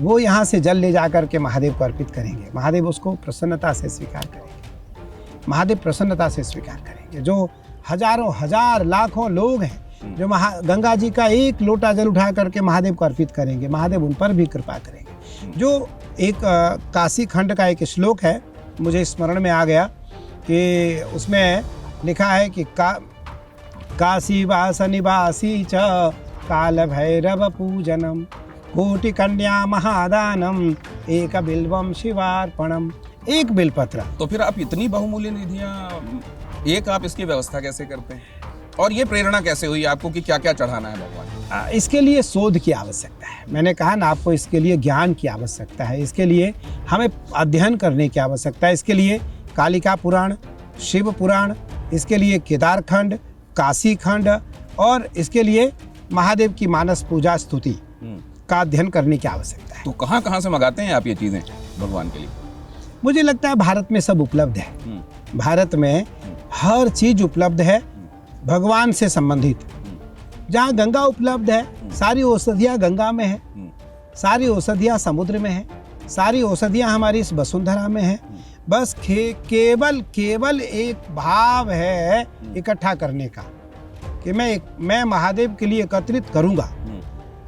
वो यहाँ से जल ले जाकर के महादेव को अर्पित करेंगे। महादेव उसको प्रसन्नता से स्वीकार करेंगे। महादेव प्रसन्नता से स्वीकार करेंगे। जो हजारों हजार लाखों लोग हैं जो गंगा जी का एक लोटा जल उठा करके महादेव को अर्पित करेंगे, महादेव उन पर भी कृपा करेंगे। जो एक काशी खंड का एक श्लोक है, मुझे स्मरण में आ गया कि उसमें लिखा है कि काशी वास निवासी च काल भैरव पूजनम कोटि कन्या महादानम एक बिल्वम शिवार्पणम। एक बिलपत्र। तो फिर आप इतनी बहुमूल्य निधियां, एक आप इसकी व्यवस्था कैसे करते हैं? और ये प्रेरणा कैसे हुई आपको कि क्या क्या चढ़ाना है भगवान? इसके लिए शोध की आवश्यकता है। मैंने कहा ना आपको, इसके लिए ज्ञान की आवश्यकता है। इसके लिए हमें अध्ययन करने की आवश्यकता है। इसके लिए कालिका पुराण, शिव पुराण, इसके लिए केदार खंड, काशी खंड, और इसके लिए महादेव की मानस पूजा स्तुति का अध्ययन करने की आवश्यकता है। तो कहाँ से मंगाते हैं आप ये चीजें भगवान के लिए? मुझे लगता है भारत में सब उपलब्ध है। भारत में हर चीज उपलब्ध है भगवान से संबंधित। जहाँ गंगा उपलब्ध है, सारी औषधियाँ गंगा में है, सारी औषधियाँ समुद्र में है, सारी औषधियाँ हमारी इस वसुंधरा में है। बस केवल एक भाव है इकट्ठा करने का कि मैं महादेव के लिए एकत्रित करूंगा।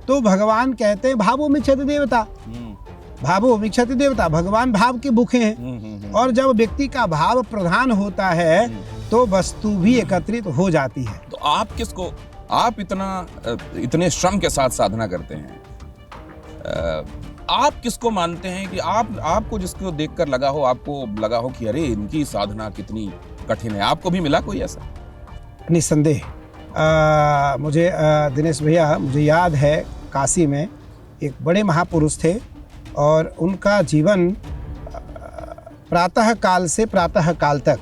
तो भगवान कहते हैं भावो मिच्छति देवता, भावो मिच्छति देवता। भगवान भाव के भूखे हैं, और जब व्यक्ति का भाव प्रधान होता है तो वस्तु भी एकत्रित हो जाती है। तो आप इतने श्रम के साथ साधना करते हैं, आप किसको मानते हैं कि आपको जिसको देखकर आपको लगा हो कि अरे इनकी साधना कितनी कठिन है? आपको भी मिला कोई ऐसा? निस्संदेह मुझे दिनेश भैया, मुझे याद है काशी में एक बड़े महापुरुष थे, और उनका जीवन प्रातः काल से प्रातः काल तक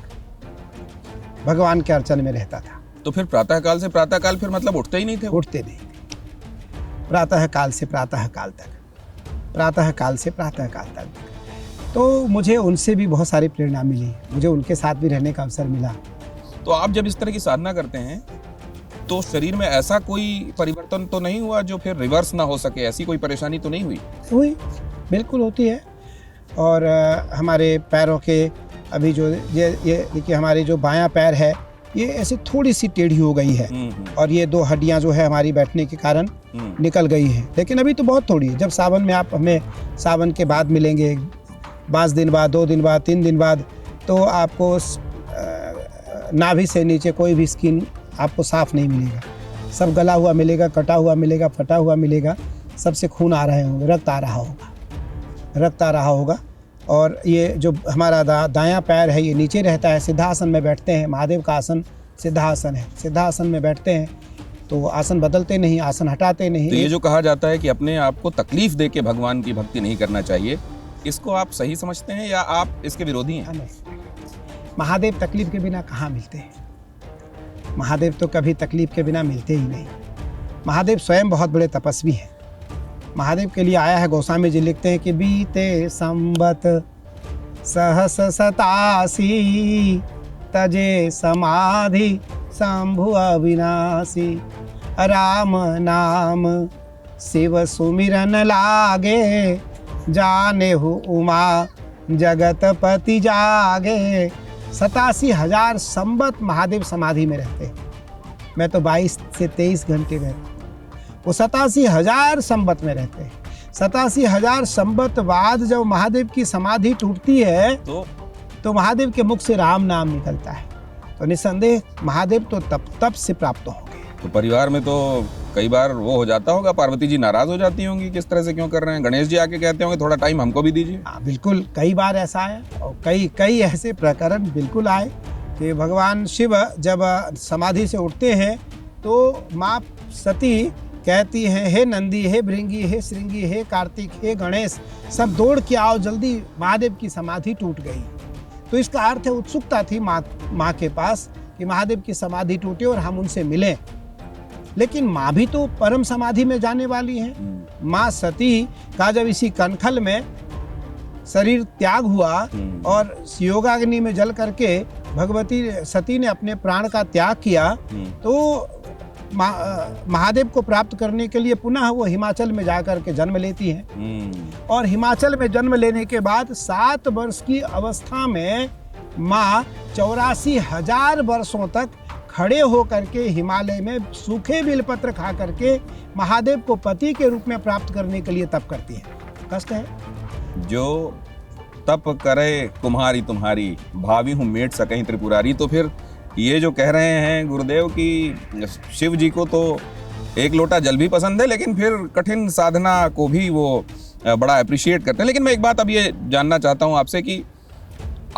भगवान के अर्चन में रहता था। तो फिर प्रातः काल से प्रातः काल फिर मतलब उठते ही नहीं थे? उठते नहीं, प्रातः काल से प्रातः काल तक, प्रातः काल से प्रातः काल तक। तो मुझे उनसे भी बहुत सारी प्रेरणा मिली, मुझे उनके साथ भी रहने का अवसर मिला। तो आप जब इस तरह की साधना करते हैं तो शरीर में ऐसा कोई परिवर्तन तो नहीं हुआ जो फिर रिवर्स ना हो सके? ऐसी कोई परेशानी तो नहीं हुई? हुई, बिल्कुल होती है। और हमारे पैरों के अभी जो ये देखिए, हमारी जो बायां पैर है ये ऐसे थोड़ी सी टेढ़ी हो गई है, और ये 2 हड्डियां जो है हमारी बैठने के कारण निकल गई है, लेकिन अभी तो बहुत थोड़ी है। जब सावन में आप हमें सावन के बाद मिलेंगे, 5 दिन बाद, 2 दिन बाद, 3 दिन बाद, तो आपको नाभि से नीचे कोई भी स्किन आपको साफ नहीं मिलेगा। सब गला हुआ मिलेगा, कटा हुआ मिलेगा, फटा हुआ मिलेगा, सबसे खून आ रहे होंगे, रक्त आ रहा होगा। और ये जो हमारा दायां पैर है ये नीचे रहता है, सिद्धासन में बैठते हैं। महादेव का आसन सिद्धासन है, सिद्धासन में बैठते हैं तो आसन बदलते नहीं, आसन हटाते नहीं। तो ये जो कहा जाता है कि अपने आप को तकलीफ दे के भगवान की भक्ति नहीं करना चाहिए, इसको आप सही समझते हैं या आप इसके विरोधी हैं? नहीं, महादेव तकलीफ के बिना कहाँ मिलते हैं? महादेव तो कभी तकलीफ के बिना मिलते ही नहीं। महादेव स्वयं बहुत बड़े तपस्वी हैं, महादेव के लिए आया है। गोस्वामी जी लिखते हैं कि बीते संबत सहस 87 तजे समाधि शंभु अविनाशी। राम नाम शिव सुमिरन लागे जाने हो उमा जगतपति जागे। 87,000 संबत महादेव समाधि में रहते हैं। मैं तो 22 से 23 घंटे गए, वो 87,000 संबत में रहते हैं। 87,000 संबत बाद जब महादेव की समाधि टूटती है तो महादेव के मुख से राम नाम निकलता है। तो निसंदेह महादेव तो तप से प्राप्त होंगे। तो परिवार में तो कई बार वो हो जाता होगा, पार्वती जी नाराज हो जाती होंगी, किस तरह से क्यों कर रहे हैं? गणेश जी आके कहते होंगे थोड़ा टाइम हमको भी दीजिए। हाँ बिल्कुल, कई बार ऐसा है और कई ऐसे प्रकरण बिल्कुल आए कि भगवान शिव जब समाधि से उठते हैं तो माँ सती कहती हैं, हे नंदी, हे भृंगी, हे श्रृंगी, हे कार्तिक, हे गणेश, सब दौड़ के आओ जल्दी, महादेव की समाधि टूट गई। तो इसका अर्थ है उत्सुकता थी माँ के पास कि महादेव की समाधि टूटे और हम उनसे मिलें। लेकिन माँ भी तो परम समाधि में जाने वाली हैं। माँ सती का जब इसी कनखल में शरीर त्याग हुआ और योगाग्नि में जल करके भगवती सती ने अपने प्राण का त्याग किया, तो महादेव को प्राप्त करने के लिए पुनः वो हिमाचल में जाकर के जन्म लेती हैं। और हिमाचल में जन्म लेने के बाद 7 वर्ष की अवस्था में माँ 84,000 वर्षों तक खड़े होकर के हिमालय में सूखे बेलपत्र खा करके महादेव को पति के रूप में प्राप्त करने के लिए तप करती है। कष्ट है जो तप करे कुम्हारी तुम्हारी, भावी हूँ मेट सकहीं त्रिपुरारी। तो फिर ये जो कह रहे हैं गुरुदेव कि शिव जी को तो एक लोटा जल भी पसंद है, लेकिन फिर कठिन साधना को भी वो बड़ा अप्रिशिएट करते हैं। लेकिन मैं एक बात अब ये जानना चाहता हूँ आपसे कि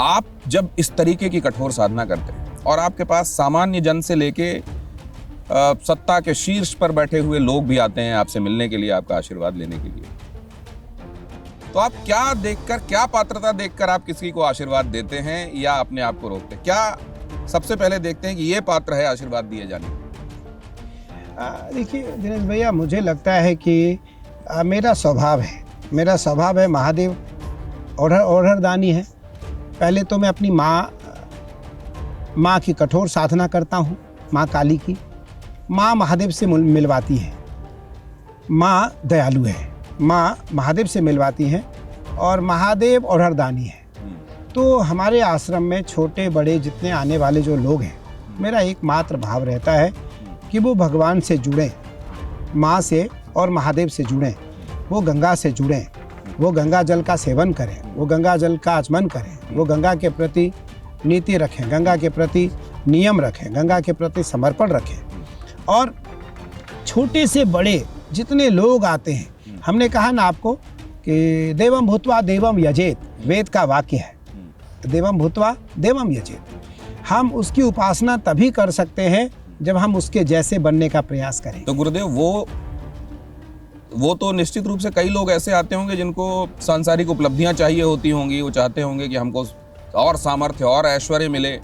आप जब इस तरीके की कठोर साधना करते हैं और आपके पास सामान्य जन से लेके सत्ता के शीर्ष पर बैठे हुए लोग भी आते हैं आपसे मिलने के लिए, आपका आशीर्वाद लेने के लिए, तो आप क्या देखकर, क्या पात्रता देखकर आप किसी को आशीर्वाद देते हैं या अपने आप को रोकते हैं? क्या सबसे पहले देखते हैं कि ये पात्र है आशीर्वाद दिए जाने के? देखिए दिनेश भैया, मुझे लगता है कि मेरा स्वभाव है महादेव औढ़रदानी है। पहले तो मैं अपनी माँ की कठोर साधना करता हूँ, माँ काली की। माँ महादेव से मिलवाती है, माँ दयालु है, माँ महादेव से मिलवाती हैं और महादेव औढ़रदानी है। तो हमारे आश्रम में छोटे बड़े जितने आने वाले जो लोग हैं, मेरा एकमात्र भाव रहता है कि वो भगवान से जुड़ें, माँ से और महादेव से जुड़ें, वो गंगा से जुड़ें, वो गंगा जल का सेवन करें, वो गंगा जल का आचमन करें, वो गंगा के प्रति नीति रखें, गंगा के प्रति नियम रखें, गंगा के प्रति समर्पण रखें। और छोटे से बड़े जितने लोग आते हैं, हमने कहा ना आपको कि देवम भूत्वा देवम यजेत, वेद का वाक्य है, देवम भूत्वा देवम यजेत। हम उसकी उपासना तभी कर सकते हैं जब हम उसके जैसे बनने का प्रयास करें। तो गुरुदेव वो तो निश्चित रूप से कई लोग ऐसे आते होंगे जिनको सांसारिक उपलब्धियां चाहिए होती होंगी, वो चाहते होंगे कि हमको और सामर्थ्य और ऐश्वर्य मिले।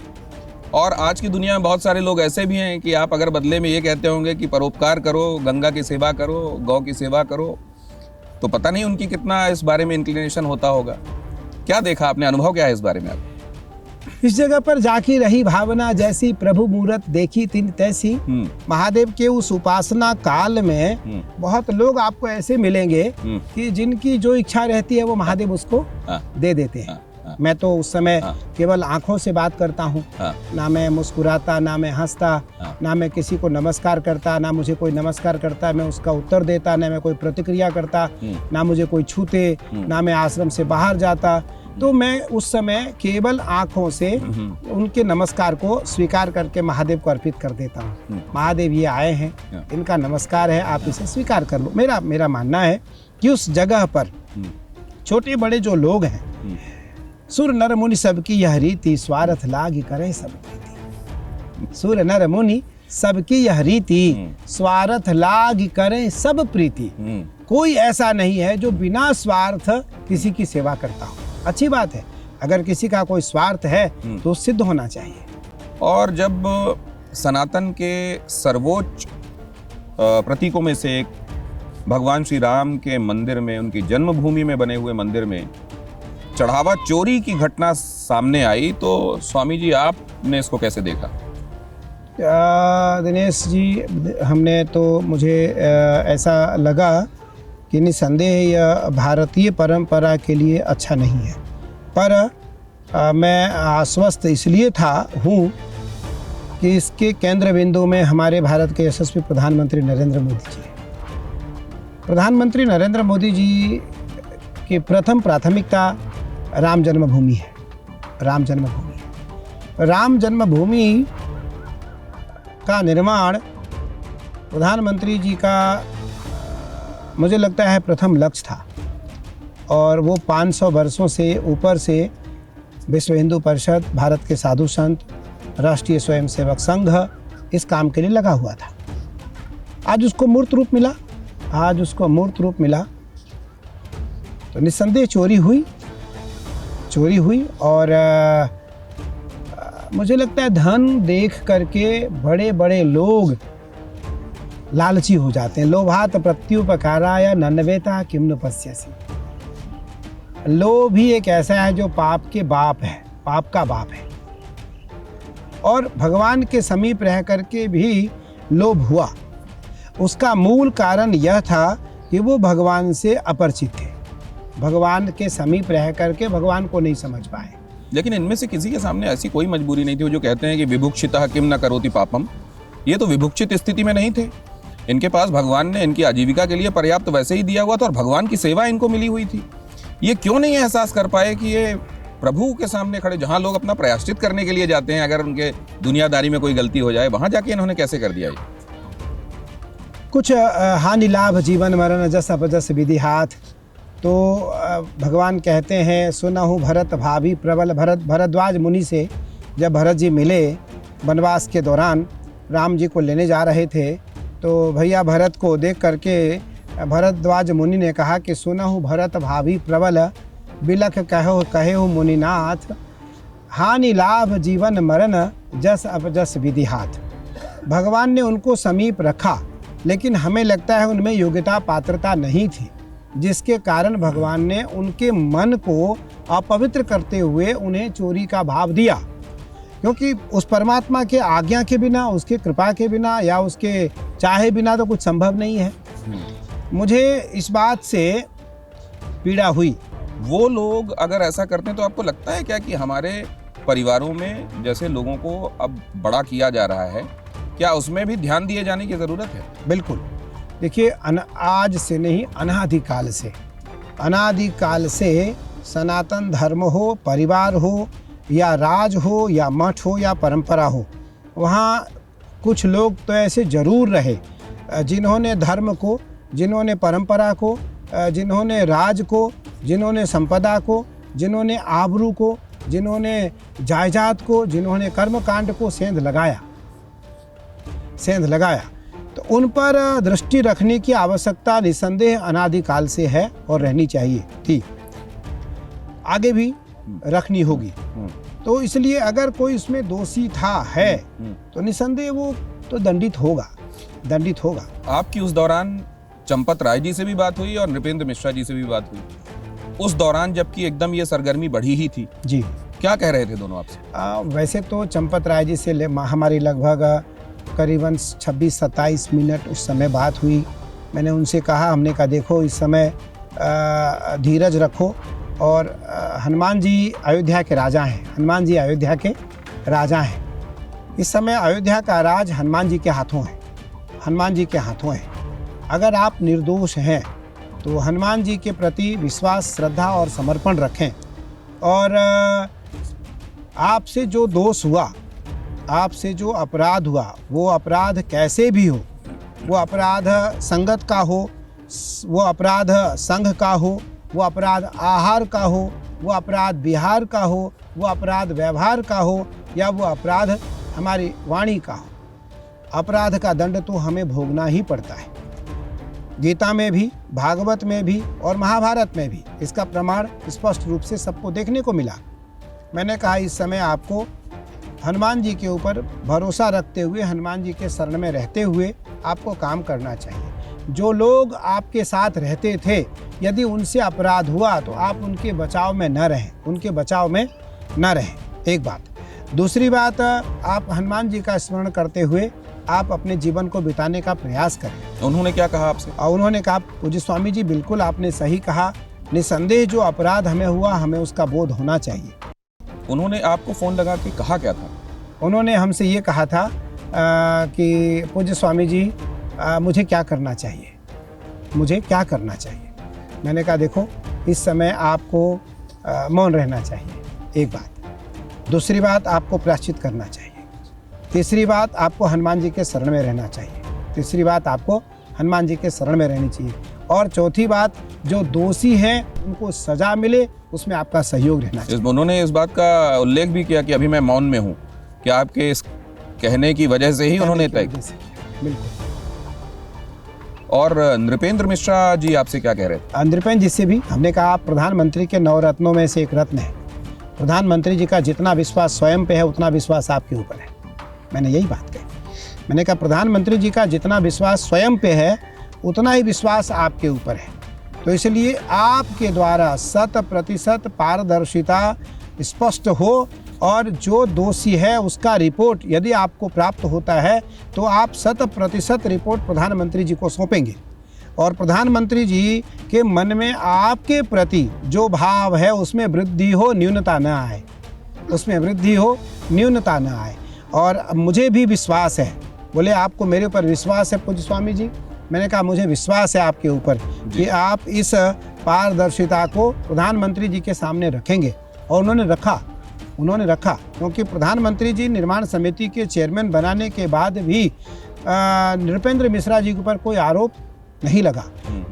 और आज की दुनिया में बहुत सारे लोग ऐसे भी हैं कि आप अगर बदले में ये कहते होंगे कि परोपकार करो, गंगा की सेवा करो, गौ की सेवा करो, तो पता नहीं उनकी कितना इस बारे में इंक्लिनेशन होता होगा। क्या देखा आपने, अनुभव क्या है इस बारे में आप? इस जगह पर जाकी रही भावना, जैसी प्रभु मूरत देखी तिन तैसी। महादेव के उस उपासना काल में बहुत लोग आपको ऐसे मिलेंगे कि जिनकी जो इच्छा रहती है वो महादेव उसको दे देते हैं। मैं तो उस समय केवल आंखों से बात करता हूँ, ना मैं मुस्कुराता, ना मैं हंसता, ना मैं किसी को नमस्कार करता, ना मुझे कोई नमस्कार करता मैं उसका उत्तर देता, ना मैं कोई प्रतिक्रिया करता, ना मुझे कोई छूते, ना मैं आश्रम से बाहर जाता। तो मैं उस समय केवल आंखों से उनके नमस्कार को स्वीकार करके महादेव को अर्पित कर देता हूँ। महादेव ये आए हैं, इनका नमस्कार है, आप इसे स्वीकार कर लो। मेरा मानना है कि उस जगह पर छोटे बड़े जो लोग हैं, सुर नर मुनि सबकी यह रीति, स्वार्थ लाग करे सब प्रीति। सुर नर मुनि सबकी यह रीति, स्वार्थ लाग करे सब प्रीति। कोई ऐसा नहीं है जो बिना स्वार्थ किसी की सेवा करता हो। अच्छी बात है, अगर किसी का कोई स्वार्थ है तो सिद्ध होना चाहिए। और जब सनातन के सर्वोच्च प्रतीकों में से एक भगवान श्री राम के मंदिर में, उनकी जन्मभूमि में बने हुए मंदिर में चढ़ावा चोरी की घटना सामने आई, तो स्वामी जी आपने इसको कैसे देखा? दिनेश जी, हमने तो मुझे ऐसा लगा कि निसंदेह यह भारतीय परंपरा के लिए अच्छा नहीं है, पर मैं आश्वस्त इसलिए हूँ कि इसके केंद्र बिंदु में हमारे भारत के यशस्वी प्रधानमंत्री नरेंद्र मोदी जी हैं। प्रधानमंत्री नरेंद्र मोदी जी की प्रथम प्राथमिकता राम जन्मभूमि है। राम जन्मभूमि का निर्माण प्रधानमंत्री जी का मुझे लगता है प्रथम लक्ष्य था, और वो 500 वर्षों से ऊपर से विश्व हिंदू परिषद, भारत के साधु संत, राष्ट्रीय स्वयंसेवक संघ इस काम के लिए लगा हुआ था। आज उसको मूर्त रूप मिला, तो निस्संदेह चोरी हुई और मुझे लगता है धन देख करके बड़े बड़े लोग लालची हो जाते हैं। लोभात प्रत्युपकाराय नन्वेता किम नु पश्यसि। लोभ ही एक ऐसा है जो पाप का बाप है, और भगवान के समीप रह करके भी लोभ हुआ। उसका मूल कारण यह था कि वो भगवान से अपरिचित थे, भगवान के समीप रह करके भगवान को नहीं समझ पाए। लेकिन इनमें से किसी के सामने ऐसी कोई मजबूरी नहीं थी। वो जो कहते हैं कि विभुक्षितः किम न करोति पापम, ये तो विभुक्षित स्थिति में नहीं थे। इनके पास भगवान ने इनकी आजीविका के लिए पर्याप्त वैसे ही दिया हुआ था, और भगवान की सेवा इनको मिली हुई थी। ये क्यों नहीं एहसास कर पाए कि ये प्रभु के सामने खड़े, जहाँ लोग अपना प्रायश्चित करने के लिए जाते हैं, अगर उनके दुनियादारी में कोई गलती हो जाए, वहां जाके इन्होंने कैसे कर दिया? ये कुछ हानि लाभ जीवन मरण जस अपजस विधि हाथ। तो भगवान कहते हैं, सुनहु भरत भाभी प्रबल। भरद्वाज मुनि से जब भरत जी मिले वनवास के दौरान, राम जी को लेने जा रहे थे, तो भैया भरत को देख करके भरद्वाज मुनि ने कहा कि सुनहु भरत भाभी प्रबल, बिलख कहे हो मुनिनाथ, हानि लाभ जीवन मरण जस अपजस विधि हाथ। भगवान ने उनको समीप रखा, लेकिन हमें लगता है उनमें योग्यता पात्रता नहीं थी, जिसके कारण भगवान ने उनके मन को अपवित्र करते हुए उन्हें चोरी का भाव दिया। क्योंकि उस परमात्मा के आज्ञा के बिना, उसके कृपा के बिना या उसके चाहे बिना तो कुछ संभव नहीं है। मुझे इस बात से पीड़ा हुई। वो लोग अगर ऐसा करते हैं तो आपको लगता है क्या कि हमारे परिवारों में जैसे लोगों को अब बड़ा किया जा रहा है, क्या उसमें भी ध्यान दिए जाने की ज़रूरत है? बिल्कुल। देखिए, आज से नहीं, अनादिकाल से सनातन धर्म हो, परिवार हो, या राज हो, या मठ हो, या परंपरा हो, वहाँ कुछ लोग तो ऐसे जरूर रहे जिन्होंने धर्म को, जिन्होंने परंपरा को, जिन्होंने राज को, जिन्होंने संपदा को, जिन्होंने आबरू को, जिन्होंने जायदाद को, जिन्होंने कर्मकांड को सेंध लगाया। तो उन पर दृष्टि रखने की आवश्यकता निसंदेह अनादिकाल से है और रहनी चाहिए थी, आगे भी रखनी होगी। तो इसलिए अगर कोई इसमें दोषी है तो निसंदेह वो तो दंडित होगा। आपकी उस दौरान चंपत राय जी से भी बात हुई और नृपेंद्र मिश्रा जी से भी बात हुई, उस दौरान जबकि एकदम ये सरगर्मी बढ़ी ही थी जी। क्या कह रहे थे दोनों आपसे? वैसे तो चंपत राय जी से हमारी लगभग करीबन 26-27 मिनट उस समय बात हुई। मैंने उनसे कहा, हमने कहा देखो इस समय धीरज रखो, और हनुमान जी अयोध्या के राजा हैं। इस समय अयोध्या का राज हनुमान जी के हाथों है। अगर आप निर्दोष हैं तो हनुमान जी के प्रति विश्वास, श्रद्धा और समर्पण रखें, और आपसे जो दोष हुआ, आपसे जो अपराध हुआ, वो अपराध कैसे भी हो, वो अपराध संगत का हो, वो अपराध संघ का हो, वो अपराध आहार का हो, वो अपराध विहार का हो, वो अपराध व्यवहार का हो, या वो अपराध हमारी वाणी का हो, अपराध का दंड तो हमें भोगना ही पड़ता है। गीता में भी, भागवत में भी और महाभारत में भी इसका प्रमाण स्पष्ट रूप से सबको देखने को मिला। मैंने कहा इस समय आपको हनुमान जी के ऊपर भरोसा रखते हुए, हनुमान जी के शरण में रहते हुए आपको काम करना चाहिए। जो लोग आपके साथ रहते थे, यदि उनसे अपराध हुआ तो आप उनके बचाव में न रहें, उनके बचाव में न रहें। एक बात। दूसरी बात, आप हनुमान जी का स्मरण करते हुए आप अपने जीवन को बिताने का प्रयास करें। उन्होंने क्या कहा आपसे? और उन्होंने कहा, पूज्य स्वामी जी बिल्कुल आपने सही कहा, निसंदेह जो अपराध हमें हुआ हमें उसका बोध होना चाहिए। उन्होंने आपको फ़ोन लगा के कहा क्या था? उन्होंने हमसे ये कहा था कि पूज्य स्वामी जी मुझे क्या करना चाहिए, मुझे क्या करना चाहिए। मैंने कहा देखो, इस समय आपको मौन रहना चाहिए, एक बात। दूसरी बात, आपको प्रायश्चित करना चाहिए। तीसरी बात, आपको हनुमान जी के शरण में रहना चाहिए। तीसरी बात, आपको हनुमान जी के शरण में रहनी चाहिए। और चौथी बात, जो दोषी हैं उनको सजा मिले, उसमें आपका सहयोग रहना चाहिए। उन्होंने इस बात का उल्लेख भी किया कि अभी मैं मौन में हूँ, कि आपके इस कहने की वजह से ही उन्होंने तय। बिल्कुल। और नृपेंद्र मिश्रा जी आपसे क्या कह रहे थे? नृपेंद्र जी से भी हमने कहा, आप प्रधानमंत्री के 9 रत्नों में से एक रत्न है। प्रधानमंत्री जी का जितना विश्वास स्वयं पे है उतना विश्वास आपके ऊपर है। मैंने यही बात कही। मैंने कहा प्रधानमंत्री जी का जितना विश्वास स्वयं पे है उतना ही विश्वास आपके ऊपर है। तो इसलिए आपके द्वारा 100% पारदर्शिता स्पष्ट हो और जो दोषी है उसका रिपोर्ट यदि आपको प्राप्त होता है तो आप 100% रिपोर्ट प्रधानमंत्री जी को सौंपेंगे। और प्रधानमंत्री जी के मन में आपके प्रति जो भाव है उसमें वृद्धि हो, न्यूनता न आए, उसमें वृद्धि हो, न्यूनता न आए। और मुझे भी विश्वास है। बोले आपको मेरे ऊपर विश्वास है पूज्य स्वामी जी? मैंने कहा मुझे विश्वास है आपके ऊपर कि आप इस पारदर्शिता को प्रधानमंत्री जी के सामने रखेंगे। और उन्होंने रखा क्योंकि प्रधानमंत्री जी निर्माण समिति के चेयरमैन बनाने के बाद भी नृपेंद्र मिश्रा जी के ऊपर कोई आरोप नहीं लगा।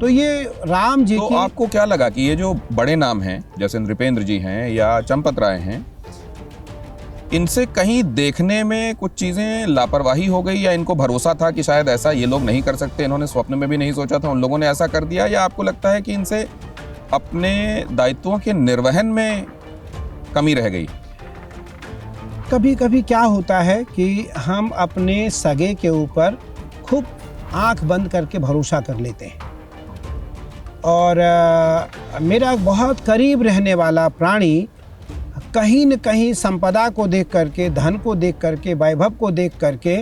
तो ये राम जी तो आपको क्या लगा कि ये जो बड़े नाम हैं जैसे नृपेंद्र जी हैं या चंपत राय हैं, इनसे कहीं देखने में कुछ चीज़ें लापरवाही हो गई, या इनको भरोसा था कि शायद ऐसा ये लोग नहीं कर सकते, इन्होंने स्वप्न में भी नहीं सोचा था, उन लोगों ने ऐसा कर दिया, या आपको लगता है कि इनसे अपने दायित्वों के निर्वहन में कमी रह गई? कभी कभी क्या होता है कि हम अपने सगे के ऊपर खूब आंख बंद करके भरोसा कर लेते हैं। और मेरा बहुत करीब रहने वाला प्राणी कहीं न कहीं संपदा को देख करके, धन को देख करके, वैभव को देख करके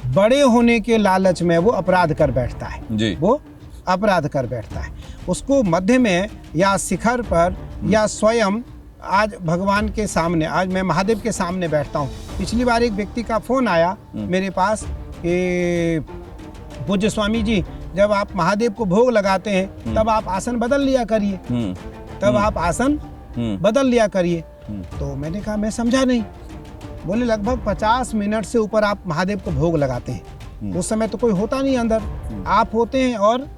बड़े होने के लालच में वो अपराध कर बैठता है जी। वो अपराध कर बैठता है। उसको मध्य में या शिखर पर या स्वयं, आज भगवान के सामने, आज मैं महादेव के सामने बैठता हूँ। पिछली बार एक व्यक्ति का फ़ोन आया मेरे पास कि पूज्य स्वामी जी, जब आप महादेव को भोग लगाते हैं तब आप आसन बदल लिया करिए, तब आप आसन बदल लिया करिए। तो मैंने कहा मैं समझा नहीं। बोले लगभग 50 मिनट से ऊपर आप महादेव को भोग लगाते हैं, उस समय तो कोई होता नहीं अंदर, आप होते हैं और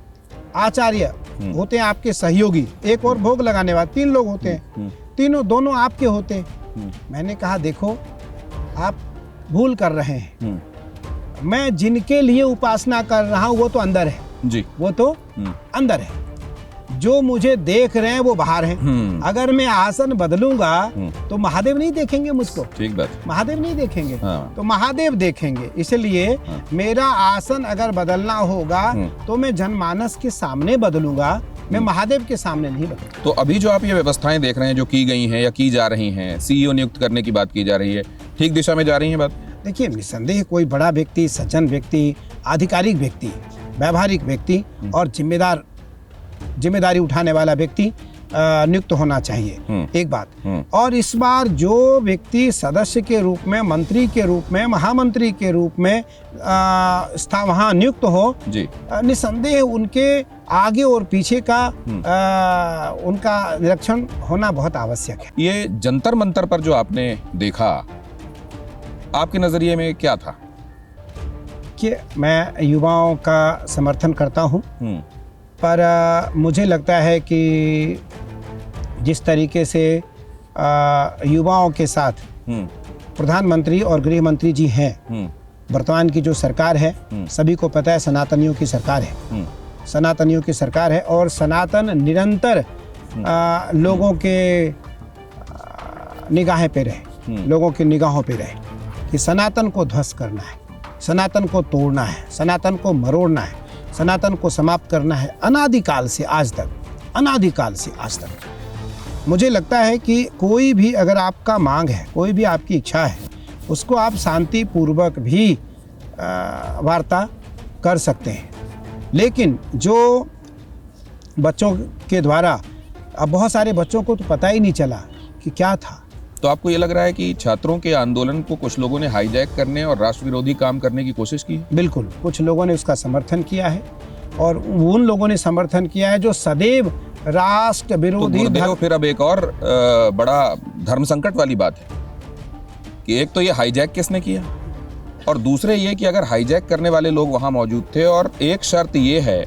आचार्य होते हैं आपके सहयोगी, एक और भोग लगाने वाले, 3 लोग होते हैं, दोनों आपके होते हैं। मैंने कहा देखो आप भूल कर रहे हैं, मैं जिनके लिए उपासना कर रहा हूँ वो तो अंदर है जी, वो तो अंदर है, जो मुझे देख रहे हैं वो बाहर हैं। अगर मैं आसन बदलूंगा तो महादेव नहीं देखेंगे मुझको, ठीक बात, महादेव नहीं देखेंगे, तो महादेव देखेंगे। इसलिए मेरा आसन अगर बदलना होगा तो मैं जनमानस के सामने बदलूंगा, मैं महादेव के सामने नहीं बदलूंगा। तो अभी जो आप ये व्यवस्थाएं देख रहे हैं जो की गई हैं या की जा रही हैं, सीईओ नियुक्त करने की बात की जा रही है, ठीक दिशा में जा रही है बात? देखिए निसंदेह कोई बड़ा व्यक्ति, सज्जन व्यक्ति, आधिकारिक व्यक्ति, व्यावहारिक व्यक्ति और जिम्मेदारी उठाने वाला व्यक्ति नियुक्त होना चाहिए, एक बात। और इस बार जो व्यक्ति सदस्य के रूप में, मंत्री के रूप में, महामंत्री के रूप में वहाँ नियुक्त हो जी, निसंदेह उनके आगे और पीछे का उनका निरीक्षण होना बहुत आवश्यक है। ये जंतर मंतर पर जो आपने देखा, आपके नजरिए में क्या था? कि मैं युवाओं का समर्थन करता हूँ, पर मुझे लगता है कि जिस तरीके से युवाओं के साथ प्रधानमंत्री और गृह मंत्री जी हैं, वर्तमान की जो सरकार है, सभी को पता है सनातनियों की सरकार है, सनातनियों की सरकार है। और सनातन निरंतर लोगों के निगाहें पे रहे, लोगों की निगाहों पे रहे कि सनातन को ध्वस्त करना है, सनातन को तोड़ना है, सनातन को मरोड़ना है, सनातन को समाप्त करना है अनादिकाल से आज तक, अनादिकाल से आज तक। मुझे लगता है कि कोई भी अगर आपका मांग है, कोई भी आपकी इच्छा है, उसको आप शांतिपूर्वक भी वार्ता कर सकते हैं। लेकिन जो बच्चों के द्वारा, अब बहुत सारे बच्चों को तो पता ही नहीं चला कि क्या था। तो आपको ये लग रहा है कि छात्रों के आंदोलन को कुछ लोगों ने हाईजैक करने और राष्ट्र विरोधी काम करने की कोशिश की? बिल्कुल, कुछ लोगों ने उसका समर्थन किया है और उन लोगों ने समर्थन किया है जो सदैव राष्ट्र तो विरोधी गुरुदेव, फिर अब एक और बड़ा धर्म संकट वाली बात है कि एक तो ये हाईजैक किसने किया और दूसरे ये कि अगर हाईजैक करने वाले लोग वहां मौजूद थे, और एक शर्त ये है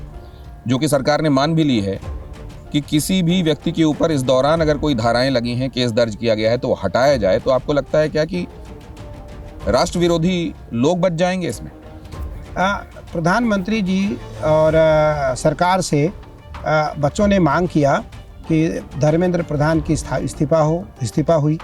जो कि सरकार ने मान भी ली है कि किसी भी व्यक्ति के ऊपर इस दौरान अगर कोई धाराएं लगी हैं, केस दर्ज किया गया है, तो वो हटाया जाए। तो आपको लगता है क्या कि राष्ट्र विरोधी लोग बच जाएंगे इसमें? प्रधानमंत्री जी और सरकार से बच्चों ने मांग किया कि धर्मेंद्र प्रधान की इस्तीफा हुई।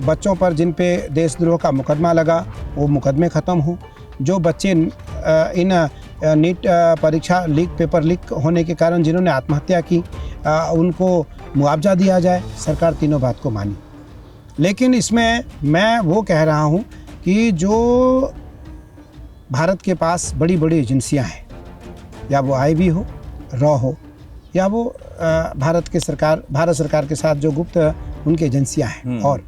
बच्चों पर जिन पे देशद्रोह का मुकदमा लगा वो मुकदमे ख़त्म हो। जो बच्चे इन नीट परीक्षा पेपर लीक होने के कारण जिन्होंने आत्महत्या की, उनको मुआवजा दिया जाए। सरकार तीनों बात को मानी। लेकिन इसमें मैं वो कह रहा हूँ कि जो भारत के पास बड़ी बड़ी एजेंसियाँ हैं, या वो आईबी हो, रॉ हो, या वो भारत सरकार के साथ जो गुप्त उनकी एजेंसियाँ हैं, और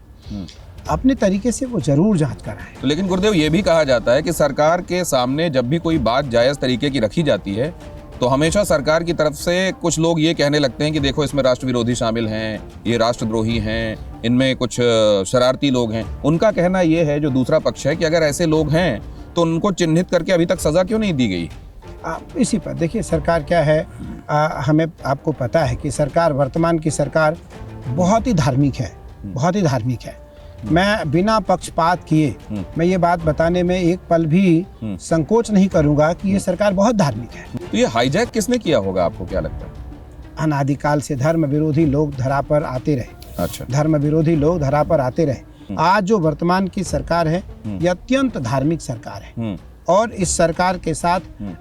अपने तरीके से वो जरूर जांच कराएं। लेकिन गुरुदेव, ये भी कहा जाता है कि सरकार के सामने जब भी कोई बात जायज़ तरीके की रखी जाती है तो हमेशा सरकार की तरफ से कुछ लोग ये कहने लगते हैं कि देखो इसमें राष्ट्र विरोधी शामिल हैं, ये राष्ट्रद्रोही हैं, इनमें कुछ शरारती लोग हैं। उनका कहना ये है, जो दूसरा पक्ष है, कि अगर ऐसे लोग हैं तो उनको चिन्हित करके अभी तक सज़ा क्यों नहीं दी गई? इसी पर देखिए सरकार क्या है। हमें आपको पता है कि सरकार, वर्तमान की सरकार बहुत ही धार्मिक है, बहुत ही धार्मिक है। मैं बिना पक्षपात किए मैं ये बात बताने में एक पल भी संकोच नहीं करूंगा कि ये सरकार बहुत धार्मिक है। तो ये हाईजैक किसने किया होगा, आपको क्या लगता है? अनादिकाल से धर्म विरोधी लोग धरा पर आते रहे। अच्छा। धर्म विरोधी लोग धरा पर आते रहे। आज जो वर्तमान की सरकार है ये अत्यंत धार्मिक सरकार है, और इस सरकार के साथ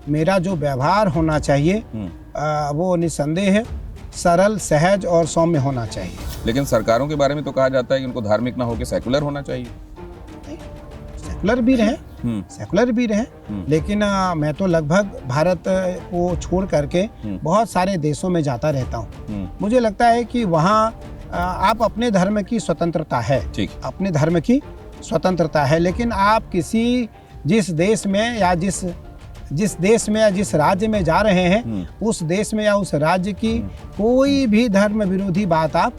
मेरा जो व्यवहार होना चाहिए वो निसंदेह सरल, सहज और सौम्य होना चाहिए। लेकिन सरकारों के बारे में तो कहा जाता है कि उनको धार्मिक ना होकर सेकुलर होना चाहिए। सेकुलर भी रहे, लेकिन मैं तो लगभग भारत को छोड़ करके बहुत सारे देशों में जाता रहता हूँ। मुझे लगता है कि वहाँ आप अपने धर्म की स्वतंत्रता है, अपने धर्म की स्वतंत्रता है, लेकिन आप जिस देश में या जिस राज्य में जा रहे हैं, उस देश में या उस राज्य की कोई भी धर्म विरोधी बात आप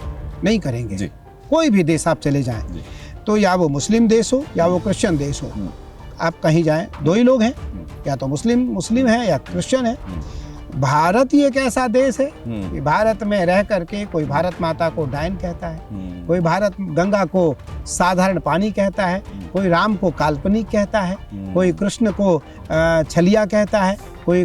नहीं करेंगे। कोई भी देश आप चले जाएं, तो या वो मुस्लिम देश हो या वो क्रिश्चियन देश हो, आप कहीं जाएं, दो ही लोग हैं, या तो मुस्लिम है या क्रिश्चियन है। भारत ही एक ऐसा देश है कि भारत में रह करके कोई भारत माता को डायन कहता है, कोई भारत गंगा को साधारण पानी कहता है, कोई राम को काल्पनिक कहता है, कोई कृष्ण को छलिया कहता है, कोई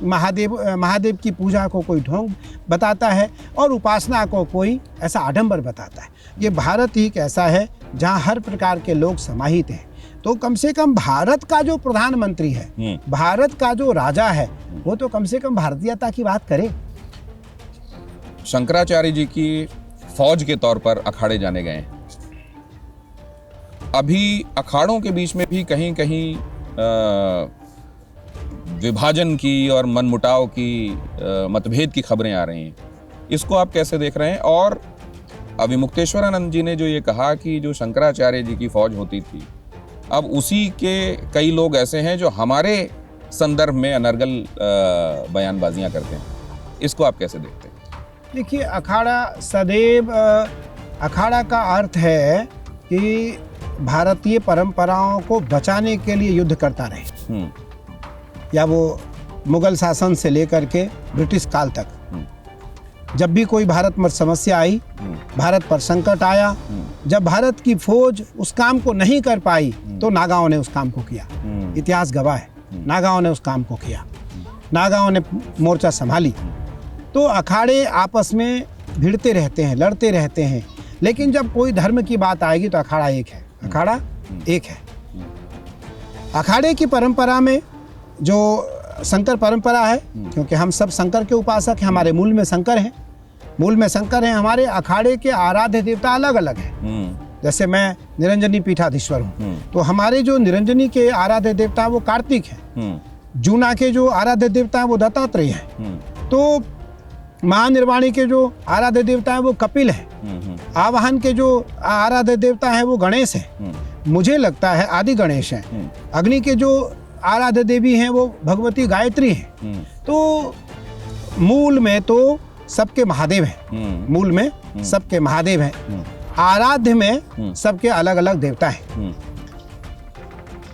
महादेव की पूजा को कोई ढोंग बताता है, और उपासना को कोई ऐसा आडंबर बताता है। ये भारत ही एक ऐसा है जहाँ हर प्रकार के लोग समाहित हैं। तो कम से कम भारत का जो प्रधानमंत्री है, भारत का जो राजा है, वो तो कम से कम भारतीयता की बात करे। शंकराचार्य जी की फौज के तौर पर अखाड़े जाने गए। अभी अखाड़ों के बीच में भी कहीं कहीं विभाजन की और मनमुटाव की, मतभेद की खबरें आ रही हैं। इसको आप कैसे देख रहे हैं? और अविमुक्तेश्वरानंद जी ने जो ये कहा कि जो शंकराचार्य जी की फौज होती थी, अब उसी के कई लोग ऐसे हैं जो हमारे संदर्भ में अनर्गल बयानबाजियां करते हैं। इसको आप कैसे देखते हैं? देखिए, अखाड़ा सदैव, अखाड़ा का अर्थ है कि भारतीय परंपराओं को बचाने के लिए युद्ध करता रहे, या वो मुगल शासन से लेकर के ब्रिटिश काल तक। जब भी कोई भारत में समस्या आई, भारत पर संकट आया, जब भारत की फौज उस काम को नहीं कर पाई तो नागाओं ने उस काम को किया। इतिहास गवाह है, नागाओं ने उस काम को किया, नागाओं ने मोर्चा संभाली। तो अखाड़े आपस में भिड़ते रहते हैं, लड़ते रहते हैं, लेकिन जब कोई धर्म की बात आएगी तो अखाड़ा एक है, अखाड़ा एक है। अखाड़े की परंपरा में जो शंकर परंपरा है, क्योंकि हम सब शंकर के उपासक हैं, हमारे मूल में शंकर हैं, मूल में शंकर हैं। हमारे अखाड़े के आराध्य देवता अलग अलग हैं। जैसे मैं निरंजनी पीठाधीश्वर हूँ, तो हमारे जो निरंजनी के आराध्य देवता हैं वो कार्तिक हैं। जूना के जो आराध्य देवता हैं वो दत्तात्रेय हैं। तो महानिर्वाणी के जो आराध्य देवता हैं वो कपिल हैं। आवाहन के जो आराध्य देवता हैं वो गणेश हैं। मुझे लगता है आदि गणेश हैं। अग्नि के जो आराध्य देवी हैं वो भगवती गायत्री हैं। तो मूल में तो सबके महादेव हैं, मूल में सबके महादेव हैं, आराध्य में सबके अलग अलग देवता हैं।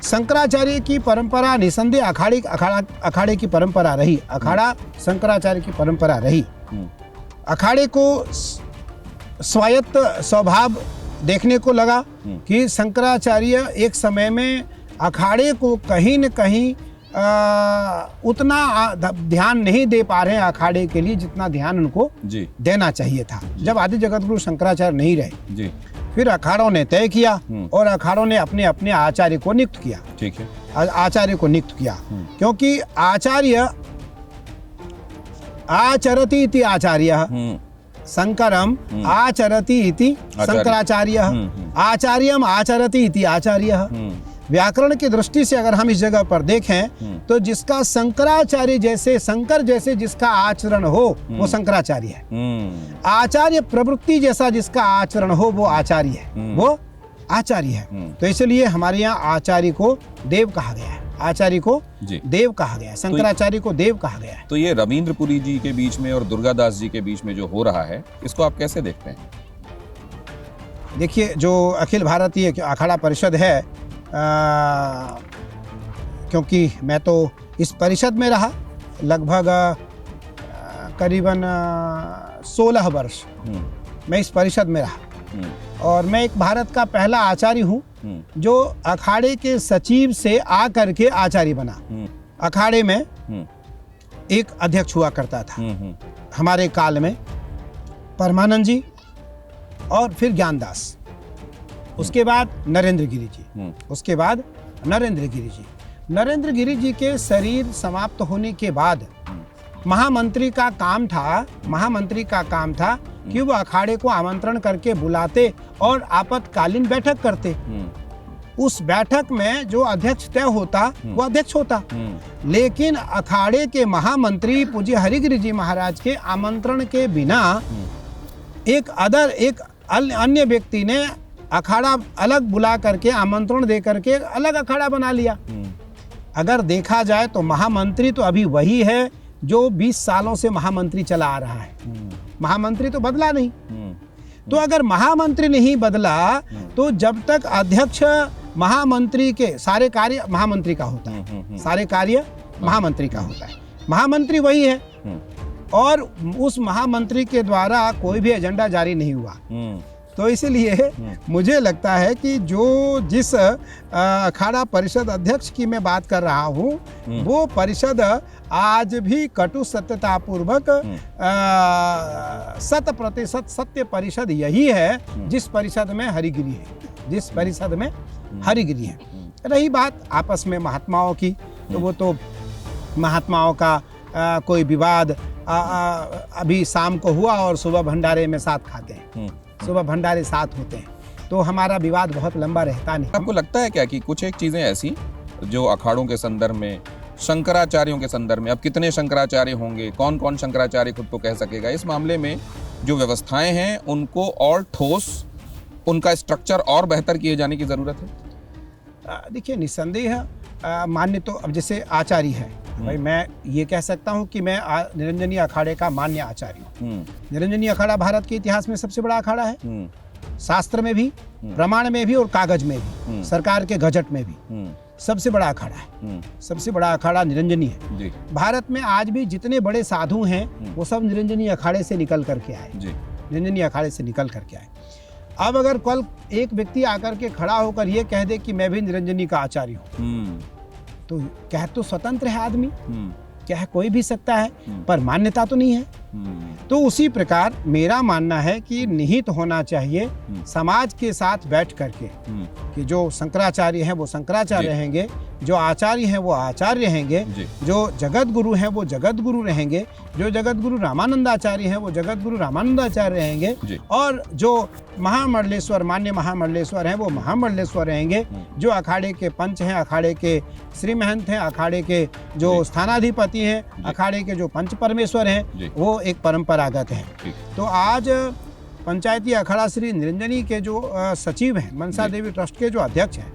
शंकराचार्य की परंपरा निसंदेह अखाड़े की परंपरा रही, अखाड़ा शंकराचार्य की परंपरा रही। अखाड़े को स्वायत्त स्वभाव देखने को लगा कि शंकराचार्य एक समय में अखाड़े को कहीं न कहीं उतना ध्यान नहीं दे पा रहे हैं अखाड़े के लिए जितना ध्यान उनको देना चाहिए था। जब आदि जगत गुरु शंकराचार्य नहीं रहे, फिर अखाड़ों ने तय किया और अखाड़ों ने अपने अपने आचार्य को नियुक्त किया। ठीक है, आचार्य को नियुक्त किया, क्योंकि आचार्य आचरति इति आचार्य, शंकरम आचरति इति शंकराचार्य, आचार्यम आचरति इति आचार्य। व्याकरण की दृष्टि से अगर हम इस जगह पर देखें तो जिसका शंकराचार्य जैसे, शंकर जैसे जिसका आचरण हो वो शंकराचार्य है। आचार्य प्रवृत्ति जैसा जिसका आचरण हो वो आचार्य है, वो आचार्य है। तो इसलिए हमारे यहाँ आचार्य को देव कहा गया है, आचार्य को देव कहा गया है, शंकराचार्य को देव कहा गया है। तो ये रविंद्रपुरी जी के बीच में और दुर्गादास जी के बीच में जो हो रहा है, इसको आप कैसे देखते हैं? देखिए, जो अखिल भारतीय अखाड़ा परिषद है, क्योंकि मैं तो इस परिषद में रहा लगभग करीबन 16 वर्ष मैं इस परिषद में रहा, और मैं एक भारत का पहला आचार्य हूँ जो अखाड़े के सचिव से आकर के आचार्य बना। अखाड़े में एक अध्यक्ष हुआ करता था हमारे काल में, परमानंद जी, और फिर ज्ञानदास, उसके बाद नरेंद्र गिरी जी, उसके बाद नरेंद्र गिरी जी। नरेंद्र गिरी जी के शरीर समाप्त होने के बाद महामंत्री का काम था कि वो अखाड़े को आमंत्रण करके बुलाते और आपातकालीन बैठक करते। उस बैठक में जो अध्यक्ष तय होता वो अध्यक्ष होता, लेकिन अखाड़े के महामंत्री पूज्य हरिगिरि जी महाराज के आमंत्रण के बिना एक अन्य व्यक्ति ने अखाड़ा अलग बुला करके आमंत्रण दे करके अलग अखाड़ा बना लिया। अगर देखा जाए तो महामंत्री तो अभी वही है जो 20 सालों से महामंत्री चला आ रहा है, महामंत्री तो बदला नहीं। तो अगर महामंत्री नहीं बदला तो जब तक अध्यक्ष महामंत्री के सारे कार्य महामंत्री का होता है, सारे कार्य महामंत्री का होता है, महामंत्री वही है, और उस महामंत्री के द्वारा कोई भी एजेंडा जारी नहीं हुआ। तो इसलिए मुझे लगता है कि जिस अखाड़ा परिषद अध्यक्ष की मैं बात कर रहा हूँ वो परिषद आज भी कटु सत्यता पूर्वक 100% सत्य परिषद यही है जिस परिषद में हरिगिरि है, जिस परिषद में हरिगिरि है। रही बात आपस में महात्माओं की, तो वो तो महात्माओं का कोई विवाद अभी शाम को हुआ और सुबह भंडारे में साथ खाते हैं, सुबह भंडारे साथ होते हैं, तो हमारा विवाद बहुत लंबा रहता नहीं। आपको लगता है क्या कि कुछ एक चीजें ऐसी जो अखाड़ों के संदर्भ में, शंकराचार्यों के संदर्भ में, अब कितने शंकराचार्य होंगे, कौन कौन शंकराचार्य खुद तो कह सकेगा, इस मामले में जो व्यवस्थाएं हैं उनको और ठोस, उनका स्ट्रक्चर और बेहतर किए जाने की जरूरत है? देखिए, निस्संदेह मान्य तो अब जैसे आचार्य है, भाई मैं ये कह सकता हूँ कि मैं निरंजनी अखाड़े का मान्य आचार्य हूँ। निरंजनी अखाड़ा भारत के इतिहास में सबसे बड़ा अखाड़ा है, शास्त्र में भी, प्रमाण में भी और कागज में भी, सरकार के गजट में भी सबसे बड़ा अखाड़ा है। सबसे बड़ा अखाड़ा निरंजनी है जी। भारत में आज भी जितने बड़े साधु हैं वो सब निरंजनी अखाड़े से निकल करके आए, निरंजनी अखाड़े से निकल करके आए। अब अगर कल एक व्यक्ति आकर के खड़ा होकर ये कह दे कि मैं भी निरंजनी का आचार्य हूँ, तो कह तो स्वतंत्र है आदमी, कह कोई भी सकता है, पर मान्यता तो नहीं है। तो उसी प्रकार मेरा मानना है कि निहित होना चाहिए समाज के साथ बैठ करके कि जो शंकराचार्य हैं वो शंकराचार्य रहेंगे, जो आचार्य हैं वो आचार्य रहेंगे, जो जगत गुरु हैं वो जगत गुरु रहेंगे, जो जगत गुरु रामानंदाचार्य हैं वो जगत गुरु रामानंदाचार्य रहेंगे, और जो महामंडलेश्वर मान्य महामंडलेश्वर हैं वो महामंडलेश्वर रहेंगे, जो अखाड़े के पंच हैं, अखाड़े के श्री महंत हैं, अखाड़े के जो स्थानाधिपति हैं, अखाड़े के जो पंच परमेश्वर हैं, वो एक परंपरागत हैं। तो आज पंचायती अखाड़ा श्री निरंजनी के जो सचिव हैं, मनसा देवी ट्रस्ट के जो अध्यक्ष हैं,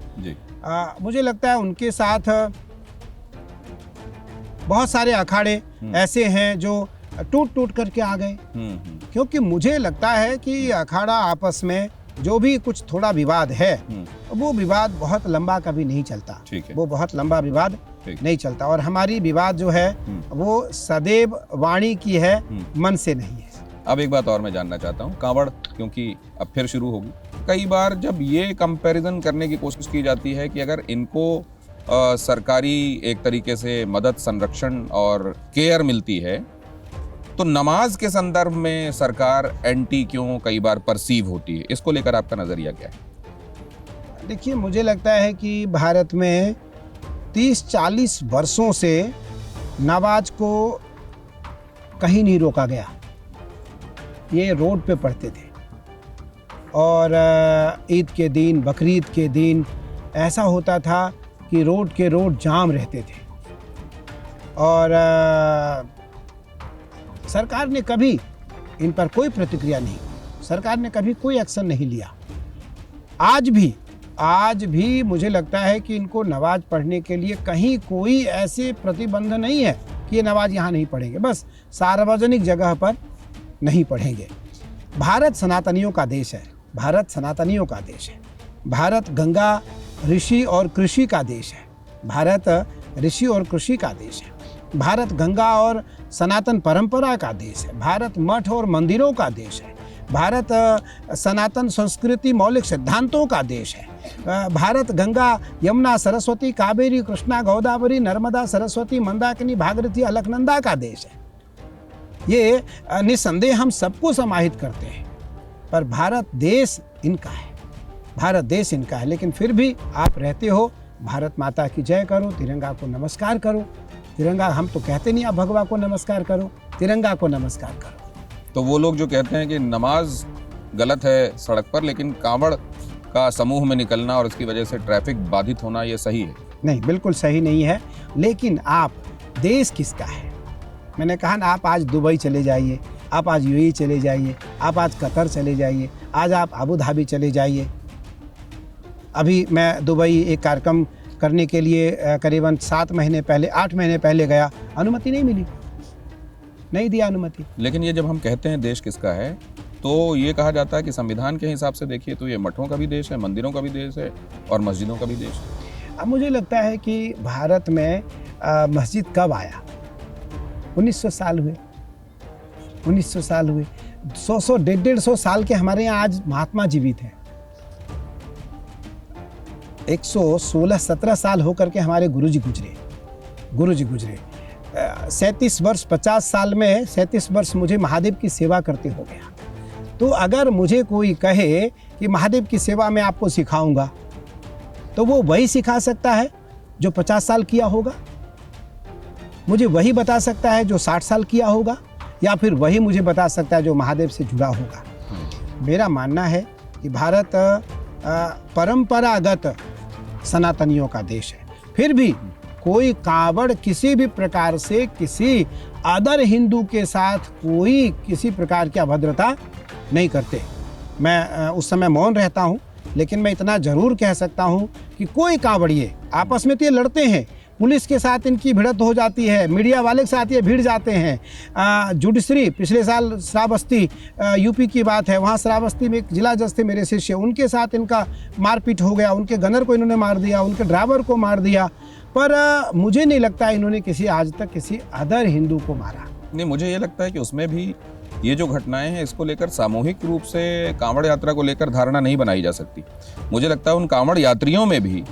मुझे लगता है उनके साथ बहुत सारे अखाड़े ऐसे हैं जो टूट टूट करके आ गए, क्योंकि मुझे लगता है कि अखाड़ा आपस में जो भी कुछ थोड़ा विवाद है वो विवाद बहुत लंबा कभी नहीं चलता, वो बहुत लंबा विवाद नहीं चलता, और हमारी विवाद जो है वो सदैव वाणी की है, मन से नहीं है। अब एक बात और मैं जानना चाहता हूँ, कांवड़ क्योंकि अब फिर शुरू होगी, कई बार जब ये कंपैरिजन करने की कोशिश की जाती है कि अगर इनको सरकारी एक तरीके से मदद, संरक्षण और केयर मिलती है तो नमाज के संदर्भ में सरकार एंटी क्यों कई बार परसीव होती है, इसको लेकर आपका नजरिया क्या है? देखिए, मुझे लगता है कि भारत में 30-40 वर्षों से नमाज को कहीं नहीं रोका गया। ये रोड पे पढ़ते थे, और ईद के दिन, बकरीद के दिन ऐसा होता था कि रोड के रोड जाम रहते थे, और सरकार ने कभी इन पर कोई प्रतिक्रिया नहीं, सरकार ने कभी कोई एक्शन नहीं लिया। आज भी मुझे लगता है कि इनको नमाज पढ़ने के लिए कहीं कोई ऐसे प्रतिबंध नहीं है कि ये नमाज यहाँ नहीं पढ़ेंगे, बस सार्वजनिक जगह पर नहीं पढ़ेंगे। भारत सनातनियों का देश है, भारत सनातनियों का देश है, भारत गंगा ऋषि और कृषि का देश है, भारत ऋषि और कृषि का देश है, भारत गंगा और सनातन परंपरा का देश है, भारत मठ और मंदिरों का देश है, भारत सनातन संस्कृति मौलिक सिद्धांतों का देश है, भारत गंगा यमुना सरस्वती कावेरी कृष्णा गोदावरी नर्मदा सरस्वती मंदाकिनी भागीरथी अलकनंदा का देश है। ये निस्संदेह हम सबको समाहित करते हैं, पर भारत देश इनका है, भारत देश इनका है। लेकिन फिर भी आप रहते हो, भारत माता की जय करो, तिरंगा को नमस्कार करो। तिरंगा, हम तो कहते नहीं आप भगवा को नमस्कार करो, तिरंगा को नमस्कार करो। तो वो लोग जो कहते हैं कि नमाज गलत है सड़क पर, लेकिन कांवड़ का समूह में निकलना और इसकी वजह से ट्रैफिक बाधित होना, ये सही है? नहीं, बिल्कुल सही नहीं है। लेकिन आप, देश किसका है? मैंने कहा ना, आप आज दुबई चले जाइए, आप आज यूएई चले जाइए, आप आज कतर चले जाइए, आज आप अबू धाबी चले जाइए। अभी मैं दुबई एक कार्यक्रम करने के लिए करीबन 7 महीने पहले, 8 महीने पहले गया, अनुमति नहीं मिली, नहीं दिया अनुमति। लेकिन ये जब हम कहते हैं देश किसका है, तो ये कहा जाता है कि संविधान के हिसाब से देखिए तो ये मठों का भी देश है, मंदिरों का भी देश है और मस्जिदों का भी देश है। अब मुझे लगता है कि भारत में मस्जिद कब आया? 1900 साल हुए, 1900 साल हुए, 100 150 साल के हमारे यहाँ आज महात्मा जीवित हैं। 116-17 साल होकर के हमारे गुरुजी गुजरे। 37 वर्ष, 50 साल में 37 वर्ष मुझे महादेव की सेवा करते हो गया। तो अगर मुझे कोई कहे कि महादेव की सेवा मैं आपको सिखाऊंगा, तो वो वही सिखा सकता है जो 50 साल किया होगा, मुझे वही बता सकता है जो 60 साल किया होगा, या फिर वही मुझे बता सकता है जो महादेव से जुड़ा होगा। मेरा मानना है कि भारत परंपरागत सनातनियों का देश है। फिर भी कोई कांवड़ किसी भी प्रकार से किसी अदर हिंदू के साथ कोई किसी प्रकार की अभद्रता नहीं करते। मैं उस समय मौन रहता हूँ, लेकिन मैं इतना ज़रूर कह सकता हूँ कि कोई कांवड़िए आपस में तो ये लड़ते हैं, पुलिस के साथ इनकी भिड़त हो जाती है, मीडिया वाले के साथ ये भिड़ जाते हैं। जुडिशरी, पिछले साल श्रावस्ती यूपी की बात है, वहाँ श्रावस्ती में एक जिला जज थे मेरे शिष्य, उनके साथ इनका मारपीट हो गया, उनके गनर को इन्होंने मार दिया, उनके ड्राइवर को मार दिया, पर मुझे नहीं लगता इन्होंने आज तक किसी अदर हिंदू को मारा। नहीं, मुझे ये लगता है कि उसमें भी ये जो घटनाएं हैं इसको लेकर सामूहिक रूप से कांवड़ यात्रा को लेकर धारणा नहीं बनाई जा सकती। मुझे लगता है उन कांवड़ यात्रियों में भी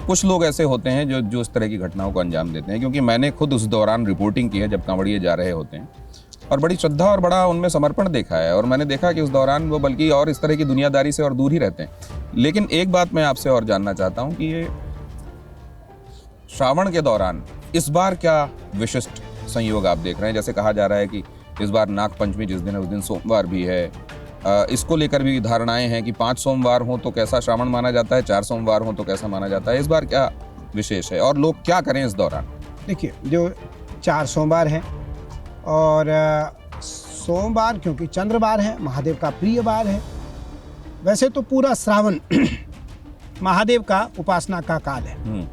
कुछ लोग ऐसे होते हैं जो इस तरह की घटनाओं को अंजाम देते हैं, क्योंकि मैंने खुद उस दौरान रिपोर्टिंग की है जब कांवड़िए जा रहे होते हैं। और बड़ी श्रद्धा और बड़ा उनमें समर्पण देखा है। और मैंने देखा कि उस दौरान वो बल्कि और इस तरह की दुनियादारी से और दूर ही रहते हैं। लेकिन एक बात मैं आपसे और जानना चाहता हूँ कि ये श्रावण के दौरान इस बार क्या विशिष्ट संयोग आप देख रहे हैं? जैसे कहा जा रहा है कि इस बार नाग पंचमी जिस दिन है उस दिन सोमवार भी है। इसको लेकर भी धारणाएं हैं कि 5 सोमवार हो तो कैसा श्रावण माना जाता है, 4 सोमवार हो तो कैसा माना जाता है। इस बार क्या विशेष है और लोग क्या करें इस दौरान? देखिए, जो 4 सोमवार हैं और सोमवार क्योंकि चंद्रवार है, महादेव का प्रिय वार है। वैसे तो पूरा श्रावण महादेव का उपासना का काल है।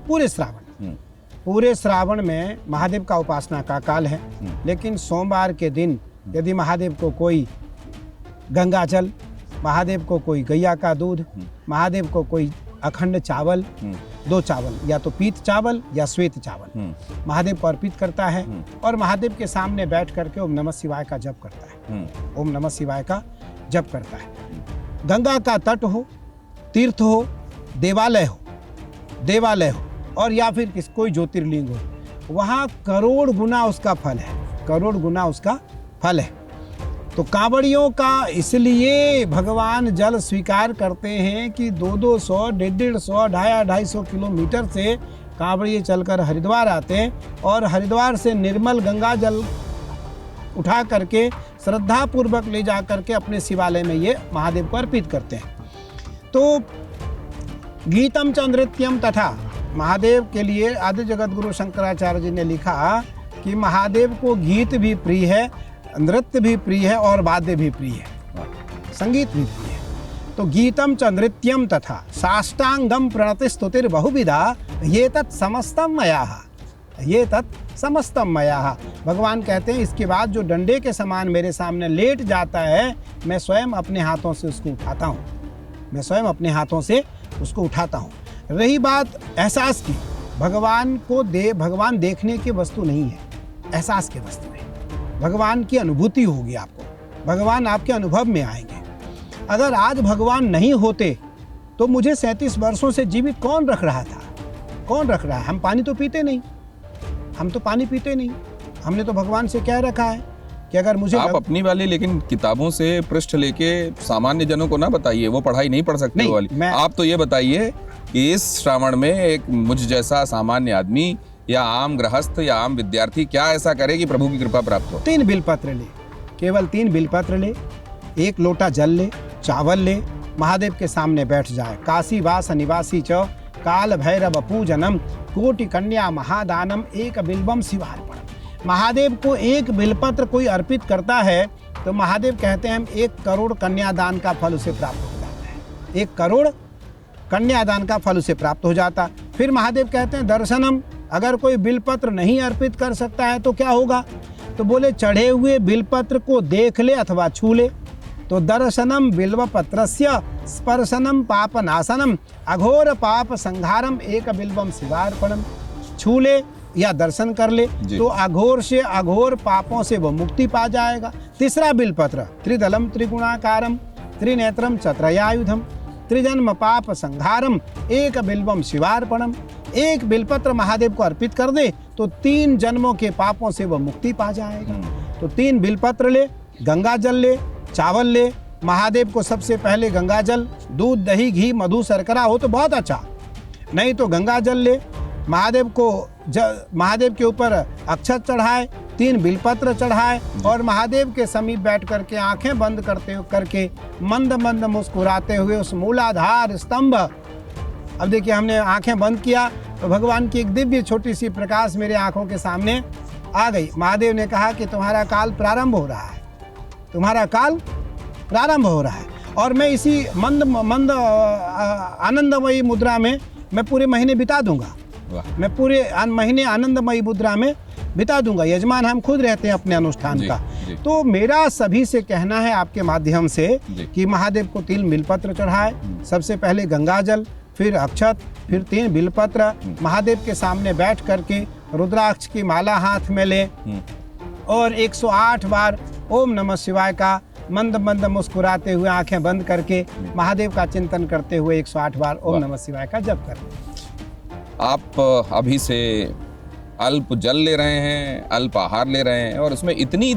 पूरे श्रावण में महादेव का उपासना का काल है। लेकिन सोमवार के दिन यदि महादेव को कोई गंगा जल, महादेव को कोई गैया का दूध, महादेव को कोई अखंड चावल, 2 चावल, या तो पीत चावल या श्वेत चावल महादेव को अर्पित करता है और महादेव के सामने बैठ करके ओम नमः शिवाय का जप करता है। ओम नमः शिवाय का जप करता है। गंगा का तट हो, तीर्थ हो, देवालय हो और या फिर कोई ज्योतिर्लिंग हो, वहाँ करोड़ गुना उसका फल है, करोड़ गुना उसका फल है। तो कांवड़ियों का इसलिए भगवान जल स्वीकार करते हैं कि 200, 150, 250 किलोमीटर से कांवड़िए चलकर हरिद्वार आते हैं और हरिद्वार से निर्मल गंगा जल उठा करके श्रद्धा पूर्वक ले जा करके अपने शिवालय में ये महादेव को अर्पित करते हैं। तो गीतम च नृत्यम तथा, महादेव के लिए आदि जगत गुरु शंकराचार्य जी ने लिखा कि महादेव को गीत भी प्रिय है, नृत्य भी प्रिय है और वाद्य भी प्रिय है, संगीत भी प्रिय है। तो गीतम च नृत्यम तथा साष्टांगम प्रणति स्तुतिर बहुविधा ये तत् समस्तम मयाः, ये तत् समस्तम मयाः। भगवान कहते हैं इसके बाद जो डंडे के समान मेरे सामने लेट जाता है, मैं स्वयं अपने हाथों से उसको उठाता हूँ, मैं स्वयं अपने हाथों से उसको उठाता हूँ। रही बात एहसास की, भगवान देखने की वस्तु नहीं है, एहसास की वस्तु है। भगवान की अनुभूति होगी आपको, भगवान आपके अनुभव में आएंगे। अगर आज भगवान नहीं होते तो मुझे 37 वर्षों से जीवित कौन रख रहा था, कौन रख रहा है? हम पानी तो पीते नहीं, हम तो पानी पीते नहीं। हमने तो भगवान से क्या रखा है कि अगर मुझे आप अपनी वाली लेकिन किताबों से पृष्ठ लेके सामान्य जनों को ना बताइए, वो पढ़ाई नहीं पढ़ सकते वाली। आप तो ये बताइए कि इस श्रावण में एक मुझ जैसा सामान्य आदमी या आम गृहस्थ या आम विद्यार्थी क्या ऐसा करे कि प्रभु की कृपा प्राप्त हो? 3 बिलपत्र ले, केवल 3 बिलपत्र ले, 1 लोटा जल ले, चावल ले, महादेव के सामने बैठ जाए। काशी वास निवासी च काल भैरव पूजनम कोटि कन्या महादानम एक बिल्बम शिवार्पणम। महादेव को 1 बिलपत्र कोई अर्पित करता है तो महादेव कहते हैं 1 करोड़ कन्यादान का फल उसे प्राप्त हो जाता है। 1 करोड़ कन्यादान का फल उसे प्राप्त हो जाता। फिर महादेव कहते हैं दर्शनम, अगर कोई बिलपत्र नहीं अर्पित कर सकता है तो क्या होगा? तो बोले चढ़े हुए बिलपत्र को देख ले अथवा छू ले। तो दर्शनम बिल्वपत्रस्य स्पर्शनम पाप नाशनम अघोर पाप संहारम एक बिल्वम शिवार्पणम। छू ले या दर्शन कर ले तो अघोर से अघोर पापों से वो मुक्ति पा जाएगा। तीसरा बिलपत्र त्रिदलम त्रिगुणाकारम त्रिनेत्रम चत्रयायुधम त्रिजन्म पाप संहारम एक बिल्वम शिवार्पणम। 1 बिलपत्र महादेव को अर्पित कर दे तो 3 जन्मों के पापों से वह मुक्ति पा जाएगा। तो 3 बिलपत्र ले, गंगा जल ले, चावल ले। महादेव को सबसे पहले गंगा जल, दूध दही घी मधु शर्करा हो तो बहुत अच्छा, नहीं तो गंगा जल ले। महादेव के ऊपर अक्षत चढ़ाए, 3 बिलपत्र चढ़ाए और महादेव के समीप बैठ करके आंखें बंद करके मंद मंद मुस्कुराते हुए उस मूलाधार स्तंभ। अब देखिए हमने आंखें बंद किया तो भगवान की एक दिव्य छोटी सी प्रकाश मेरे आंखों के सामने आ गई। महादेव ने कहा कि तुम्हारा काल प्रारंभ हो रहा है, तुम्हारा काल प्रारंभ हो रहा है। और मैं इसी मंद आनंदमयी मुद्रा में मैं पूरे महीने बिता दूंगा, मैं पूरे महीने आनंदमयी मुद्रा में बिता दूंगा। यजमान हम खुद रहते हैं अपने अनुष्ठान का। तो मेरा सभी से कहना है आपके माध्यम से कि महादेव को 3 बिलपत्र चढ़ाए, सबसे पहले गंगा जल, फिर अक्षत, फिर 3 बिलपत्र, महादेव के सामने बैठ करके रुद्राक्ष की माला हाथ में ले और 108 बार ओम नमः शिवाय का मंद मंद मुस्कुराते हुए आंखें बंद करके महादेव का चिंतन करते हुए 108 बार ओम नमः शिवाय का जप करें। आप अभी से अल्प जल ले रहे हैं, अल्प आहार ले रहे हैं और उसमें इतनी